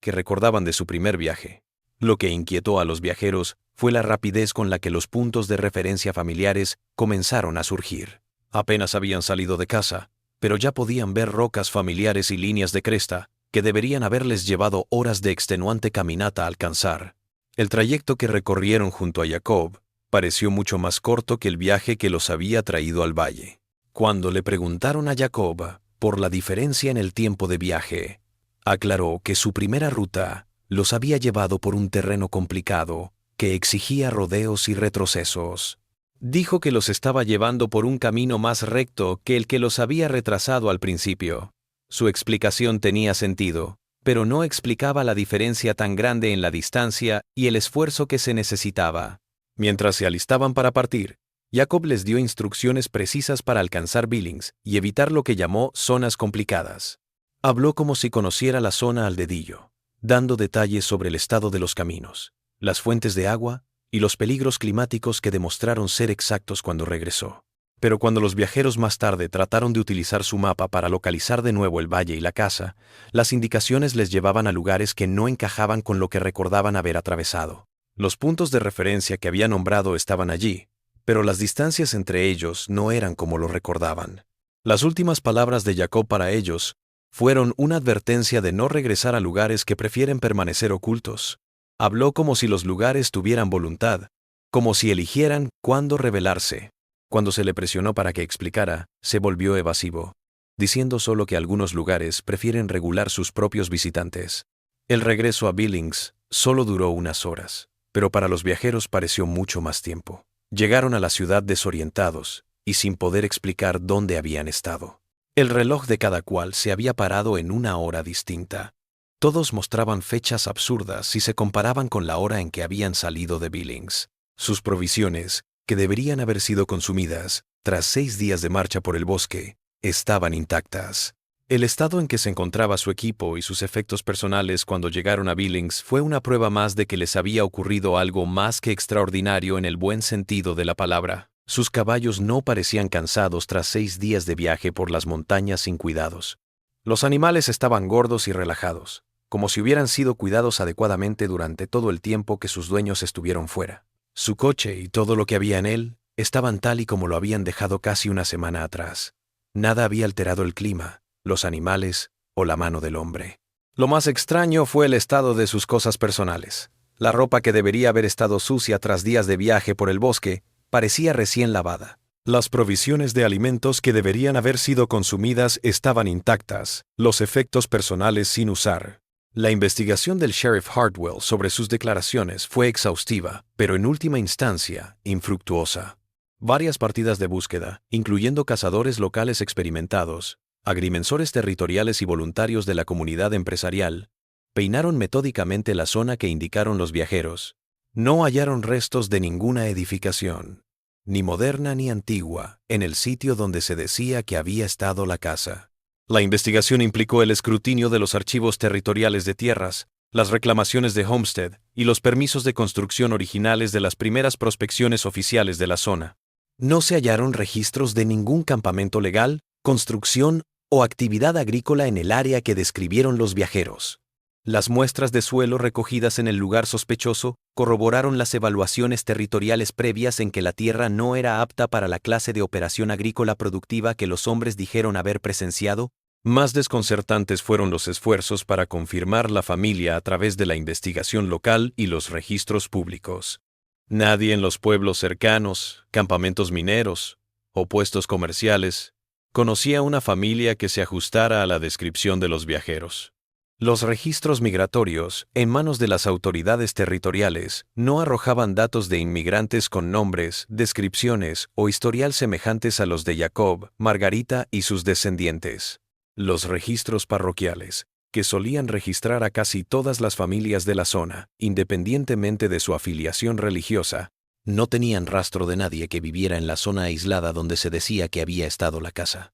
que recordaban de su primer viaje. Lo que inquietó a los viajeros fue la rapidez con la que los puntos de referencia familiares comenzaron a surgir. Apenas habían salido de casa, pero ya podían ver rocas familiares y líneas de cresta que deberían haberles llevado horas de extenuante caminata a alcanzar. El trayecto que recorrieron junto a Jacob pareció mucho más corto que el viaje que los había traído al valle. Cuando le preguntaron a Jacob por la diferencia en el tiempo de viaje, aclaró que su primera ruta los había llevado por un terreno complicado que exigía rodeos y retrocesos. Dijo que los estaba llevando por un camino más recto que el que los había retrasado al principio. Su explicación tenía sentido, pero no explicaba la diferencia tan grande en la distancia y el esfuerzo que se necesitaba. Mientras se alistaban para partir, Jacob les dio instrucciones precisas para alcanzar Billings y evitar lo que llamó zonas complicadas. Habló como si conociera la zona al dedillo, dando detalles sobre el estado de los caminos, las fuentes de agua y los peligros climáticos que demostraron ser exactos cuando regresó. Pero cuando los viajeros más tarde trataron de utilizar su mapa para localizar de nuevo el valle y la casa, las indicaciones les llevaban a lugares que no encajaban con lo que recordaban haber atravesado. Los puntos de referencia que había nombrado estaban allí, pero las distancias entre ellos no eran como lo recordaban. Las últimas palabras de Jacob para ellos fueron una advertencia de no regresar a lugares que prefieren permanecer ocultos. Habló como si los lugares tuvieran voluntad, como si eligieran cuándo rebelarse. Cuando se le presionó para que explicara, se volvió evasivo, diciendo solo que algunos lugares prefieren regular sus propios visitantes. El regreso a Billings solo duró unas horas, pero para los viajeros pareció mucho más tiempo. Llegaron a la ciudad desorientados y sin poder explicar dónde habían estado. El reloj de cada cual se había parado en una hora distinta. Todos mostraban fechas absurdas si se comparaban con la hora en que habían salido de Billings. Sus provisiones, que deberían haber sido consumidas tras 6 días de marcha por el bosque, estaban intactas. El estado en que se encontraba su equipo y sus efectos personales cuando llegaron a Billings fue una prueba más de que les había ocurrido algo más que extraordinario en el buen sentido de la palabra. Sus caballos no parecían cansados tras 6 días de viaje por las montañas sin cuidados. Los animales estaban gordos y relajados, como si hubieran sido cuidados adecuadamente durante todo el tiempo que sus dueños estuvieron fuera. Su coche y todo lo que había en él estaban tal y como lo habían dejado casi una semana atrás. Nada había alterado el clima, los animales o la mano del hombre. Lo más extraño fue el estado de sus cosas personales. La ropa que debería haber estado sucia tras días de viaje por el bosque parecía recién lavada. Las provisiones de alimentos que deberían haber sido consumidas estaban intactas, los efectos personales sin usar. La investigación del sheriff Hartwell sobre sus declaraciones fue exhaustiva, pero en última instancia, infructuosa. Varias partidas de búsqueda, incluyendo cazadores locales experimentados, agrimensores territoriales y voluntarios de la comunidad empresarial, peinaron metódicamente la zona que indicaron los viajeros. No hallaron restos de ninguna edificación, ni moderna ni antigua, en el sitio donde se decía que había estado la casa. La investigación implicó el escrutinio de los archivos territoriales de tierras, las reclamaciones de Homestead y los permisos de construcción originales de las primeras prospecciones oficiales de la zona. No se hallaron registros de ningún campamento legal, construcción o actividad agrícola en el área que describieron los viajeros. Las muestras de suelo recogidas en el lugar sospechoso corroboraron las evaluaciones territoriales previas en que la tierra no era apta para la clase de operación agrícola productiva que los hombres dijeron haber presenciado. Más desconcertantes fueron los esfuerzos para confirmar la familia a través de la investigación local y los registros públicos. Nadie en los pueblos cercanos, campamentos mineros o puestos comerciales conocía una familia que se ajustara a la descripción de los viajeros. Los registros migratorios, en manos de las autoridades territoriales, no arrojaban datos de inmigrantes con nombres, descripciones o historial semejantes a los de Jacob, Margarita y sus descendientes. Los registros parroquiales, que solían registrar a casi todas las familias de la zona, independientemente de su afiliación religiosa, no tenían rastro de nadie que viviera en la zona aislada donde se decía que había estado la casa.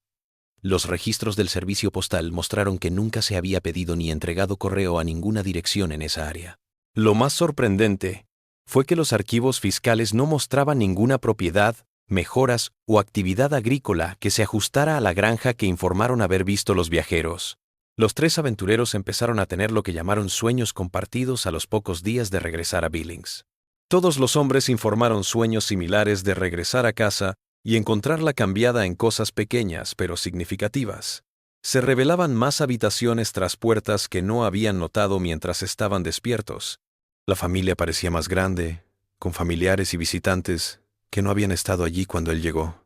Los registros del servicio postal mostraron que nunca se había pedido ni entregado correo a ninguna dirección en esa área. Lo más sorprendente fue que los archivos fiscales no mostraban ninguna propiedad, mejoras o actividad agrícola que se ajustara a la granja que informaron haber visto los viajeros. Los 3 aventureros empezaron a tener lo que llamaron sueños compartidos a los pocos días de regresar a Billings. Todos los hombres informaron sueños similares de regresar a casa y encontrarla cambiada en cosas pequeñas pero significativas. Se revelaban más habitaciones tras puertas que no habían notado mientras estaban despiertos. La familia parecía más grande, con familiares y visitantes que no habían estado allí cuando él llegó.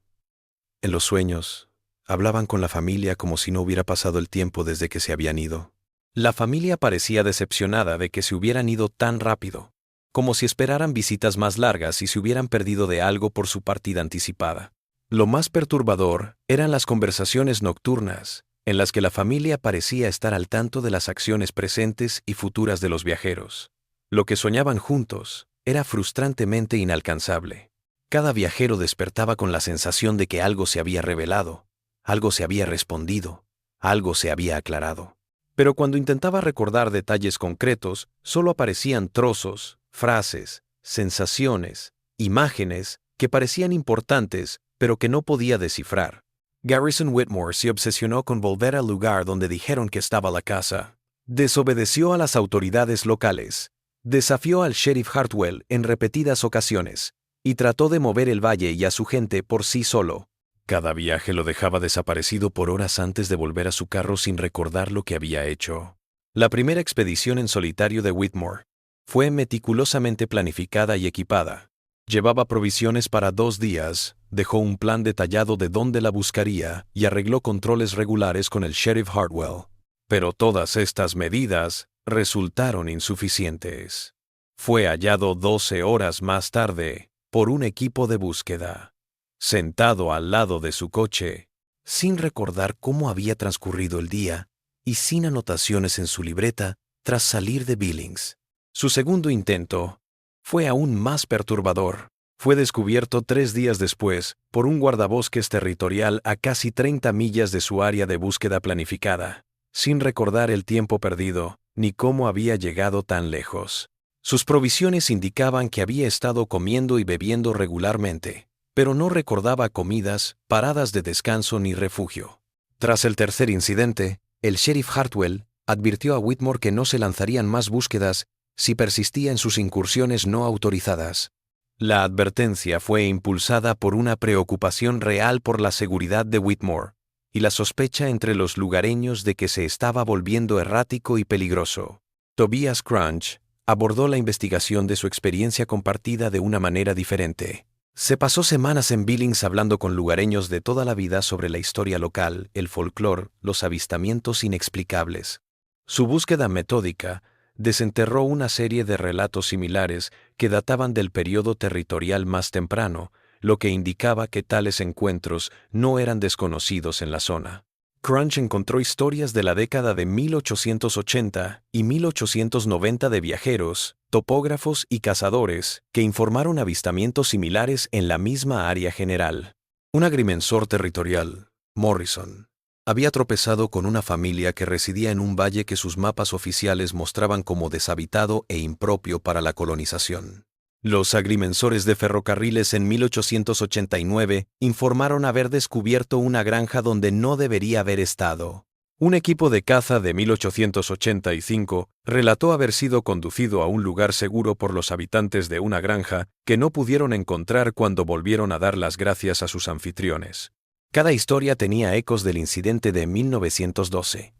En los sueños, hablaban con la familia como si no hubiera pasado el tiempo desde que se habían ido. La familia parecía decepcionada de que se hubieran ido tan rápido, como si esperaran visitas más largas y se hubieran perdido de algo por su partida anticipada. Lo más perturbador eran las conversaciones nocturnas, en las que la familia parecía estar al tanto de las acciones presentes y futuras de los viajeros. Lo que soñaban juntos era frustrantemente inalcanzable. Cada viajero despertaba con la sensación de que algo se había revelado, algo se había respondido, algo se había aclarado. Pero cuando intentaba recordar detalles concretos, solo aparecían trozos, frases, sensaciones, imágenes que parecían importantes, pero que no podía descifrar. Garrison Whitmore se obsesionó con volver al lugar donde dijeron que estaba la casa. Desobedeció a las autoridades locales, desafió al sheriff Hartwell en repetidas ocasiones, y trató de mover el valle y a su gente por sí solo. Cada viaje lo dejaba desaparecido por horas antes de volver a su carro sin recordar lo que había hecho. La primera expedición en solitario de Whitmore fue meticulosamente planificada y equipada. Llevaba provisiones para 2 días, dejó un plan detallado de dónde la buscaría y arregló controles regulares con el sheriff Hartwell. Pero todas estas medidas resultaron insuficientes. Fue hallado 12 horas más tarde por un equipo de búsqueda, sentado al lado de su coche, sin recordar cómo había transcurrido el día y sin anotaciones en su libreta tras salir de Billings. Su segundo intento fue aún más perturbador. Fue descubierto 3 días después por un guardabosques territorial a casi 30 millas de su área de búsqueda planificada, sin recordar el tiempo perdido ni cómo había llegado tan lejos. Sus provisiones indicaban que había estado comiendo y bebiendo regularmente, pero no recordaba comidas, paradas de descanso ni refugio. Tras el tercer incidente, el sheriff Hartwell advirtió a Whitmore que no se lanzarían más búsquedas si persistía en sus incursiones no autorizadas. La advertencia fue impulsada por una preocupación real por la seguridad de Whitmore y la sospecha entre los lugareños de que se estaba volviendo errático y peligroso. Tobias Crunch abordó la investigación de su experiencia compartida de una manera diferente. Se pasó semanas en Billings hablando con lugareños de toda la vida sobre la historia local, el folclore, los avistamientos inexplicables. Su búsqueda metódica desenterró una serie de relatos similares que databan del periodo territorial más temprano, lo que indicaba que tales encuentros no eran desconocidos en la zona. Crunch encontró historias de la década de 1880 y 1890 de viajeros, topógrafos y cazadores que informaron avistamientos similares en la misma área general. Un agrimensor territorial, Morrison, había tropezado con una familia que residía en un valle que sus mapas oficiales mostraban como deshabitado e impropio para la colonización. Los agrimensores de ferrocarriles en 1889 informaron haber descubierto una granja donde no debería haber estado. Un equipo de caza de 1885 relató haber sido conducido a un lugar seguro por los habitantes de una granja que no pudieron encontrar cuando volvieron a dar las gracias a sus anfitriones. Cada historia tenía ecos del incidente de 1912.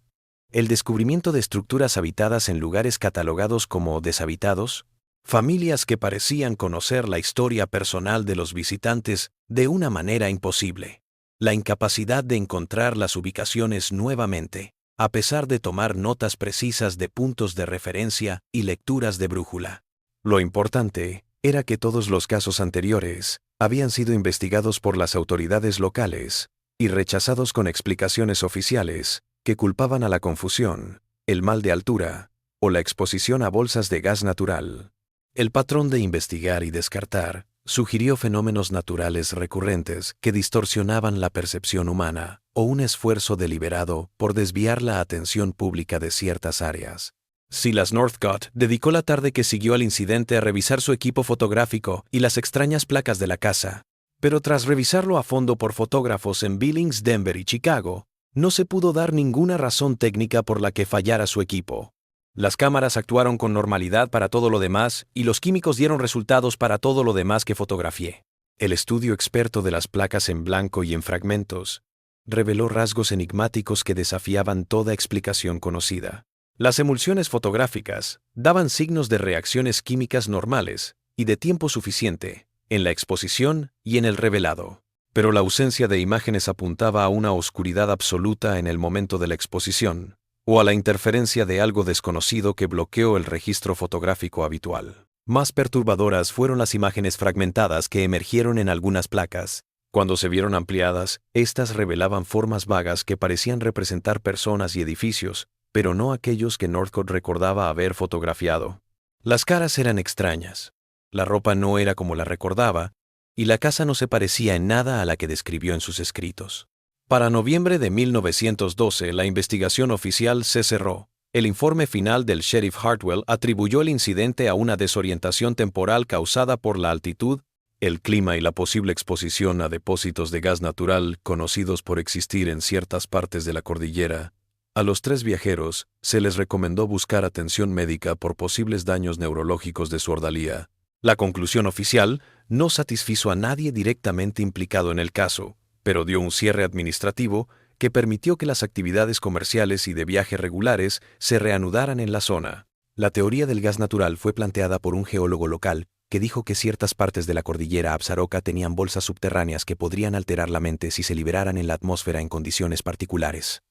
El descubrimiento de estructuras habitadas en lugares catalogados como deshabitados, familias que parecían conocer la historia personal de los visitantes de una manera imposible. La incapacidad de encontrar las ubicaciones nuevamente, a pesar de tomar notas precisas de puntos de referencia y lecturas de brújula. Lo importante era que todos los casos anteriores habían sido investigados por las autoridades locales y rechazados con explicaciones oficiales que culpaban a la confusión, el mal de altura o la exposición a bolsas de gas natural. El patrón de investigar y descartar sugirió fenómenos naturales recurrentes que distorsionaban la percepción humana o un esfuerzo deliberado por desviar la atención pública de ciertas áreas. Silas Northcott dedicó la tarde que siguió al incidente a revisar su equipo fotográfico y las extrañas placas de la casa, pero tras revisarlo a fondo por fotógrafos en Billings, Denver y Chicago, no se pudo dar ninguna razón técnica por la que fallara su equipo. Las cámaras actuaron con normalidad para todo lo demás y los químicos dieron resultados para todo lo demás que fotografié. El estudio experto de las placas en blanco y en fragmentos reveló rasgos enigmáticos que desafiaban toda explicación conocida. Las emulsiones fotográficas daban signos de reacciones químicas normales y de tiempo suficiente en la exposición y en el revelado, pero la ausencia de imágenes apuntaba a una oscuridad absoluta en el momento de la exposición, o a la interferencia de algo desconocido que bloqueó el registro fotográfico habitual. Más perturbadoras fueron las imágenes fragmentadas que emergieron en algunas placas. Cuando se vieron ampliadas, estas revelaban formas vagas que parecían representar personas y edificios, pero no aquellos que Northcott recordaba haber fotografiado. Las caras eran extrañas, la ropa no era como la recordaba, y la casa no se parecía en nada a la que describió en sus escritos. Para noviembre de 1912, la investigación oficial se cerró. El informe final del sheriff Hartwell atribuyó el incidente a una desorientación temporal causada por la altitud, el clima y la posible exposición a depósitos de gas natural conocidos por existir en ciertas partes de la cordillera. A los 3 viajeros se les recomendó buscar atención médica por posibles daños neurológicos de su ordalía. La conclusión oficial no satisfizo a nadie directamente implicado en el caso, pero dio un cierre administrativo que permitió que las actividades comerciales y de viaje regulares se reanudaran en la zona. La teoría del gas natural fue planteada por un geólogo local que dijo que ciertas partes de la cordillera Absaroka tenían bolsas subterráneas que podrían alterar la mente si se liberaran en la atmósfera en condiciones particulares.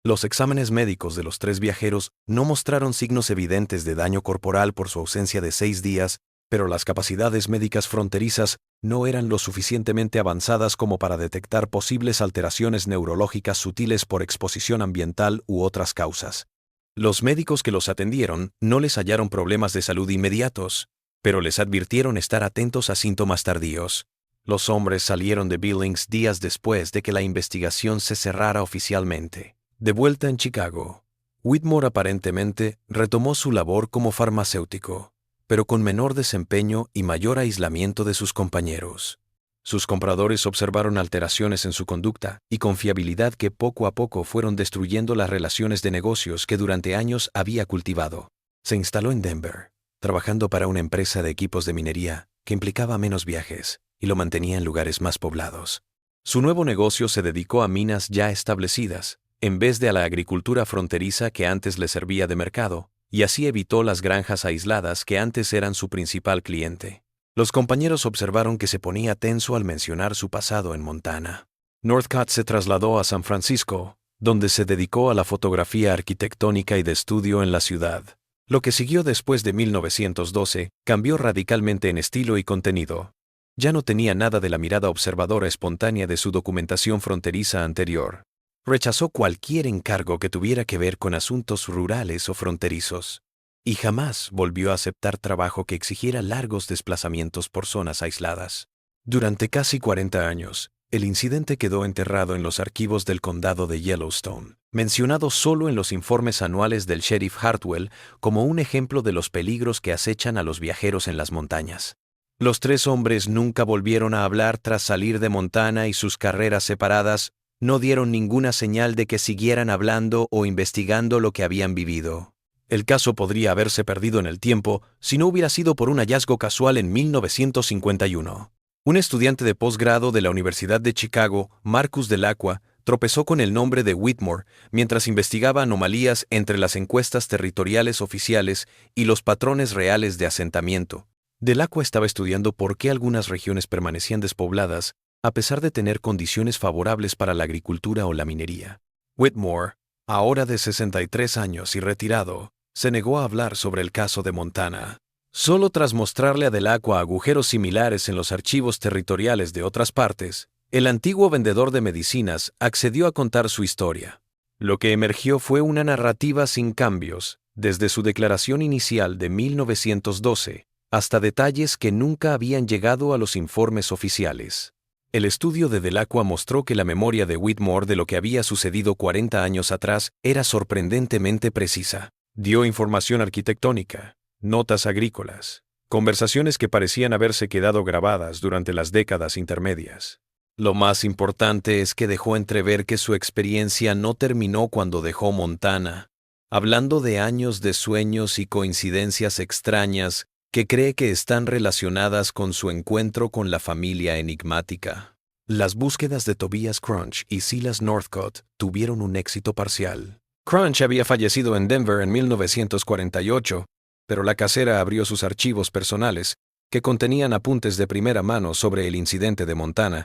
Los exámenes médicos de los 3 viajeros no mostraron signos evidentes de daño corporal por su ausencia de 6 días, pero las capacidades médicas fronterizas no eran lo suficientemente avanzadas como para detectar posibles alteraciones neurológicas sutiles por exposición ambiental u otras causas. Los médicos que los atendieron no les hallaron problemas de salud inmediatos, pero les advirtieron estar atentos a síntomas tardíos. Los hombres salieron de Billings días después de que la investigación se cerrara oficialmente. De vuelta en Chicago, Whitmore aparentemente retomó su labor como farmacéutico, pero con menor desempeño y mayor aislamiento de sus compañeros. Sus compradores observaron alteraciones en su conducta y confiabilidad que poco a poco fueron destruyendo las relaciones de negocios que durante años había cultivado. Se instaló en Denver, trabajando para una empresa de equipos de minería que implicaba menos viajes y lo mantenía en lugares más poblados. Su nuevo negocio se dedicó a minas ya establecidas, en vez de a la agricultura fronteriza que antes le servía de mercado, y así evitó las granjas aisladas que antes eran su principal cliente. Los compañeros observaron que se ponía tenso al mencionar su pasado en Montana. Northcott se trasladó a San Francisco, donde se dedicó a la fotografía arquitectónica y de estudio en la ciudad. Lo que siguió después de 1912 cambió radicalmente en estilo y contenido. Ya no tenía nada de la mirada observadora espontánea de su documentación fronteriza anterior. Rechazó cualquier encargo que tuviera que ver con asuntos rurales o fronterizos, y jamás volvió a aceptar trabajo que exigiera largos desplazamientos por zonas aisladas. Durante casi 40 años, el incidente quedó enterrado en los archivos del condado de Yellowstone, mencionado solo en los informes anuales del sheriff Hartwell como un ejemplo de los peligros que acechan a los viajeros en las montañas. Los 3 hombres nunca volvieron a hablar tras salir de Montana y sus carreras separadas no dieron ninguna señal de que siguieran hablando o investigando lo que habían vivido. El caso podría haberse perdido en el tiempo si no hubiera sido por un hallazgo casual en 1951. Un estudiante de posgrado de la Universidad de Chicago, Marcus Delacqua, tropezó con el nombre de Whitmore mientras investigaba anomalías entre las encuestas territoriales oficiales y los patrones reales de asentamiento. Delacqua estaba estudiando por qué algunas regiones permanecían despobladas a pesar de tener condiciones favorables para la agricultura o la minería. Whitmore, ahora de 63 años y retirado, se negó a hablar sobre el caso de Montana. Solo tras mostrarle a Delacqua agujeros similares en los archivos territoriales de otras partes, el antiguo vendedor de medicinas accedió a contar su historia. Lo que emergió fue una narrativa sin cambios, desde su declaración inicial de 1912 hasta detalles que nunca habían llegado a los informes oficiales. El estudio de Delacqua mostró que la memoria de Whitmore de lo que había sucedido 40 años atrás era sorprendentemente precisa. Dio información arquitectónica, notas agrícolas, conversaciones que parecían haberse quedado grabadas durante las décadas intermedias. Lo más importante es que dejó entrever que su experiencia no terminó cuando dejó Montana, hablando de años de sueños y coincidencias extrañas que cree que están relacionadas con su encuentro con la familia enigmática. Las búsquedas de Tobias Crunch y Silas Northcott tuvieron un éxito parcial. Crunch había fallecido en Denver en 1948, pero la casera abrió sus archivos personales, que contenían apuntes de primera mano sobre el incidente de Montana,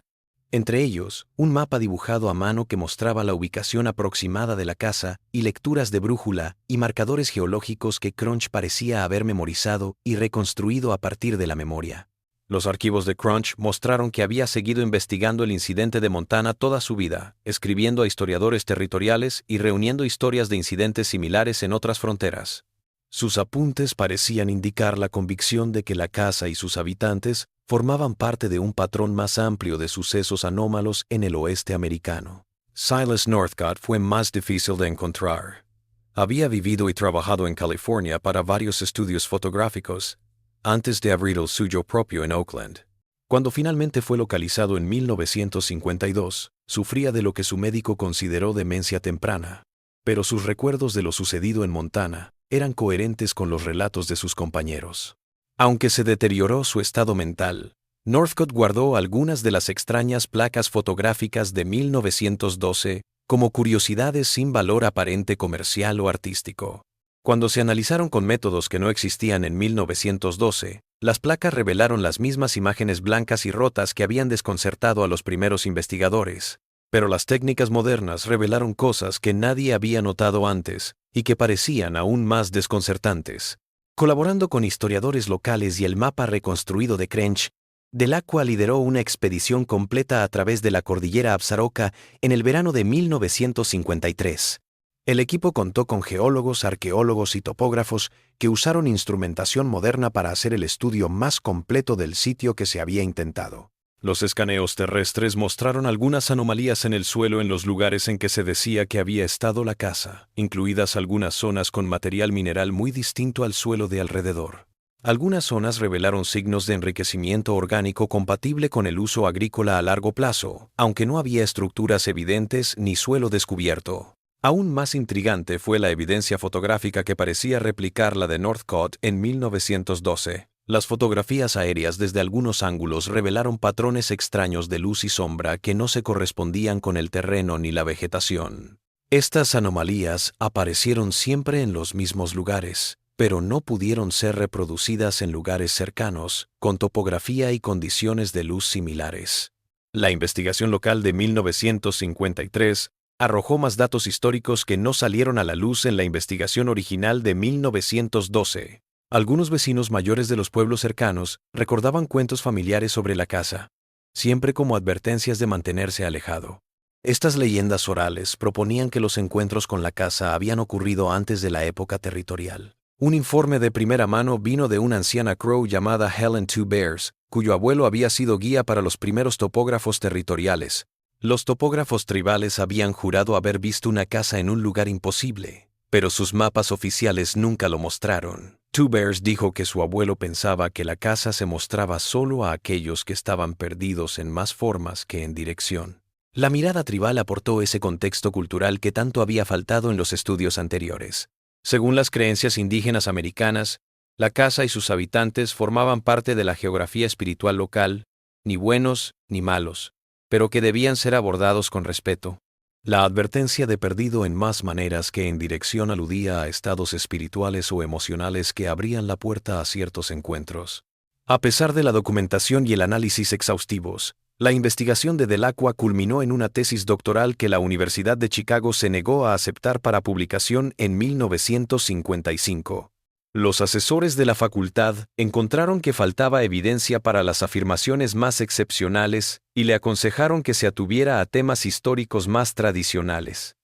entre ellos un mapa dibujado a mano que mostraba la ubicación aproximada de la casa y lecturas de brújula y marcadores geológicos que Crunch parecía haber memorizado y reconstruido a partir de la memoria. Los archivos de Crunch mostraron que había seguido investigando el incidente de Montana toda su vida, escribiendo a historiadores territoriales y reuniendo historias de incidentes similares en otras fronteras. Sus apuntes parecían indicar la convicción de que la casa y sus habitantes formaban parte de un patrón más amplio de sucesos anómalos en el oeste americano. Silas Northcott fue más difícil de encontrar. Había vivido y trabajado en California para varios estudios fotográficos, antes de abrir el suyo propio en Oakland. Cuando finalmente fue localizado en 1952, sufría de lo que su médico consideró demencia temprana, pero sus recuerdos de lo sucedido en Montana eran coherentes con los relatos de sus compañeros. Aunque se deterioró su estado mental, Northcott guardó algunas de las extrañas placas fotográficas de 1912 como curiosidades sin valor aparente comercial o artístico. Cuando se analizaron con métodos que no existían en 1912, las placas revelaron las mismas imágenes blancas y rotas que habían desconcertado a los primeros investigadores, pero las técnicas modernas revelaron cosas que nadie había notado antes y que parecían aún más desconcertantes. Colaborando con historiadores locales y el mapa reconstruido de Crunch, Delacqua lideró una expedición completa a través de la cordillera Absaroka en el verano de 1953. El equipo contó con geólogos, arqueólogos y topógrafos que usaron instrumentación moderna para hacer el estudio más completo del sitio que se había intentado. Los escaneos terrestres mostraron algunas anomalías en el suelo en los lugares en que se decía que había estado la casa, incluidas algunas zonas con material mineral muy distinto al suelo de alrededor. Algunas zonas revelaron signos de enriquecimiento orgánico compatible con el uso agrícola a largo plazo, aunque no había estructuras evidentes ni suelo descubierto. Aún más intrigante fue la evidencia fotográfica que parecía replicar la de Northcott en 1912. Las fotografías aéreas desde algunos ángulos revelaron patrones extraños de luz y sombra que no se correspondían con el terreno ni la vegetación. Estas anomalías aparecieron siempre en los mismos lugares, pero no pudieron ser reproducidas en lugares cercanos, con topografía y condiciones de luz similares. La investigación local de 1953 arrojó más datos históricos que no salieron a la luz en la investigación original de 1912. Algunos vecinos mayores de los pueblos cercanos recordaban cuentos familiares sobre la casa, siempre como advertencias de mantenerse alejado. Estas leyendas orales proponían que los encuentros con la casa habían ocurrido antes de la época territorial. Un informe de primera mano vino de una anciana Crow llamada Helen Two Bears, cuyo abuelo había sido guía para los primeros topógrafos territoriales. Los topógrafos tribales habían jurado haber visto una casa en un lugar imposible, pero sus mapas oficiales nunca lo mostraron. Two Bears dijo que su abuelo pensaba que la casa se mostraba solo a aquellos que estaban perdidos en más formas que en dirección. La mirada tribal aportó ese contexto cultural que tanto había faltado en los estudios anteriores. Según las creencias indígenas americanas, la casa y sus habitantes formaban parte de la geografía espiritual local, ni buenos ni malos, pero que debían ser abordados con respeto. La advertencia de perdido en más maneras que en dirección aludía a estados espirituales o emocionales que abrían la puerta a ciertos encuentros. A pesar de la documentación y el análisis exhaustivos, la investigación de Delacqua culminó en una tesis doctoral que la Universidad de Chicago se negó a aceptar para publicación en 1955. Los asesores de la facultad encontraron que faltaba evidencia para las afirmaciones más excepcionales y le aconsejaron que se atuviera a temas históricos más tradicionales.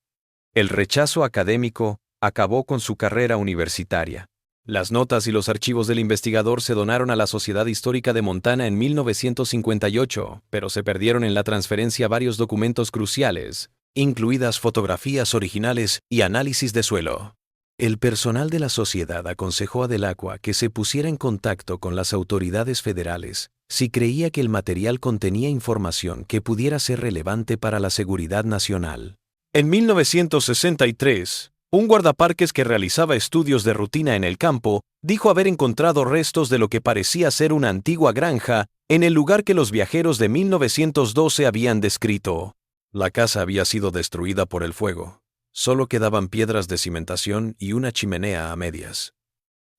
El rechazo académico acabó con su carrera universitaria. Las notas y los archivos del investigador se donaron a la Sociedad Histórica de Montana en 1958, pero se perdieron en la transferencia varios documentos cruciales, incluidas fotografías originales y análisis de suelo. El personal de la sociedad aconsejó a Delacqua que se pusiera en contacto con las autoridades federales si creía que el material contenía información que pudiera ser relevante para la seguridad nacional. En 1963, un guardaparques que realizaba estudios de rutina en el campo dijo haber encontrado restos de lo que parecía ser una antigua granja en el lugar que los viajeros de 1912 habían descrito. La casa había sido destruida por el fuego. Solo quedaban piedras de cimentación y una chimenea a medias.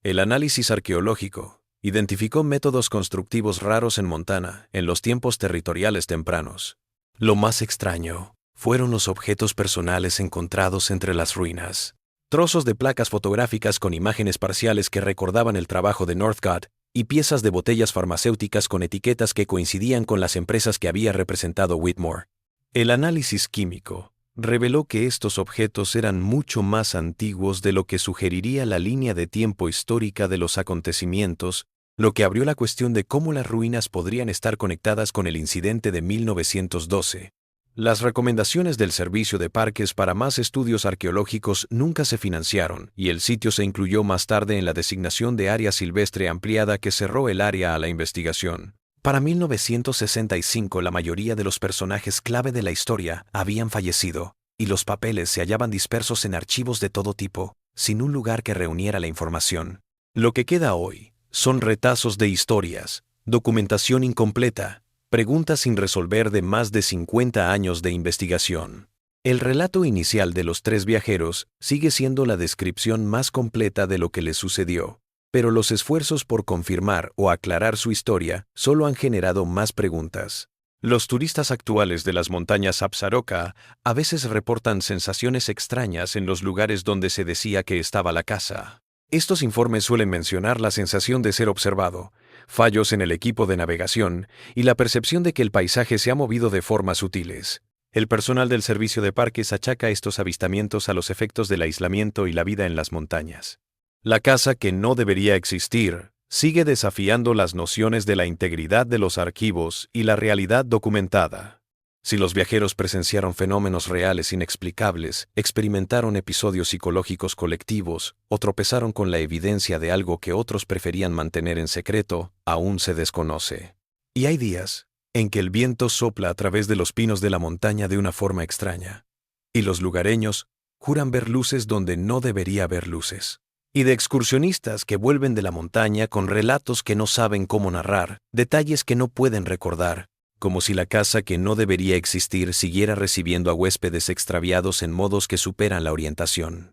El análisis arqueológico identificó métodos constructivos raros en Montana en los tiempos territoriales tempranos. Lo más extraño fueron los objetos personales encontrados entre las ruinas. Trozos de placas fotográficas con imágenes parciales que recordaban el trabajo de Northcott y piezas de botellas farmacéuticas con etiquetas que coincidían con las empresas que había representado Whitmore. El análisis químico reveló que estos objetos eran mucho más antiguos de lo que sugeriría la línea de tiempo histórica de los acontecimientos, lo que abrió la cuestión de cómo las ruinas podrían estar conectadas con el incidente de 1912. Las recomendaciones del Servicio de Parques para más estudios arqueológicos nunca se financiaron, y el sitio se incluyó más tarde en la designación de área silvestre ampliada que cerró el área a la investigación. Para 1965 la mayoría de los personajes clave de la historia habían fallecido, y los papeles se hallaban dispersos en archivos de todo tipo, sin un lugar que reuniera la información. Lo que queda hoy son retazos de historias, documentación incompleta, preguntas sin resolver de más de 50 años de investigación. El relato inicial de los tres viajeros sigue siendo la descripción más completa de lo que les sucedió, pero los esfuerzos por confirmar o aclarar su historia solo han generado más preguntas. Los turistas actuales de las montañas Absaroka a veces reportan sensaciones extrañas en los lugares donde se decía que estaba la casa. Estos informes suelen mencionar la sensación de ser observado, fallos en el equipo de navegación y la percepción de que el paisaje se ha movido de formas sutiles. El personal del servicio de parques achaca estos avistamientos a los efectos del aislamiento y la vida en las montañas. La casa que no debería existir sigue desafiando las nociones de la integridad de los archivos y la realidad documentada. Si los viajeros presenciaron fenómenos reales inexplicables, experimentaron episodios psicológicos colectivos o tropezaron con la evidencia de algo que otros preferían mantener en secreto, aún se desconoce. Y hay días en que el viento sopla a través de los pinos de la montaña de una forma extraña, y los lugareños juran ver luces donde no debería haber luces. Y de excursionistas que vuelven de la montaña con relatos que no saben cómo narrar, detalles que no pueden recordar, como si la casa que no debería existir siguiera recibiendo a huéspedes extraviados en modos que superan la orientación.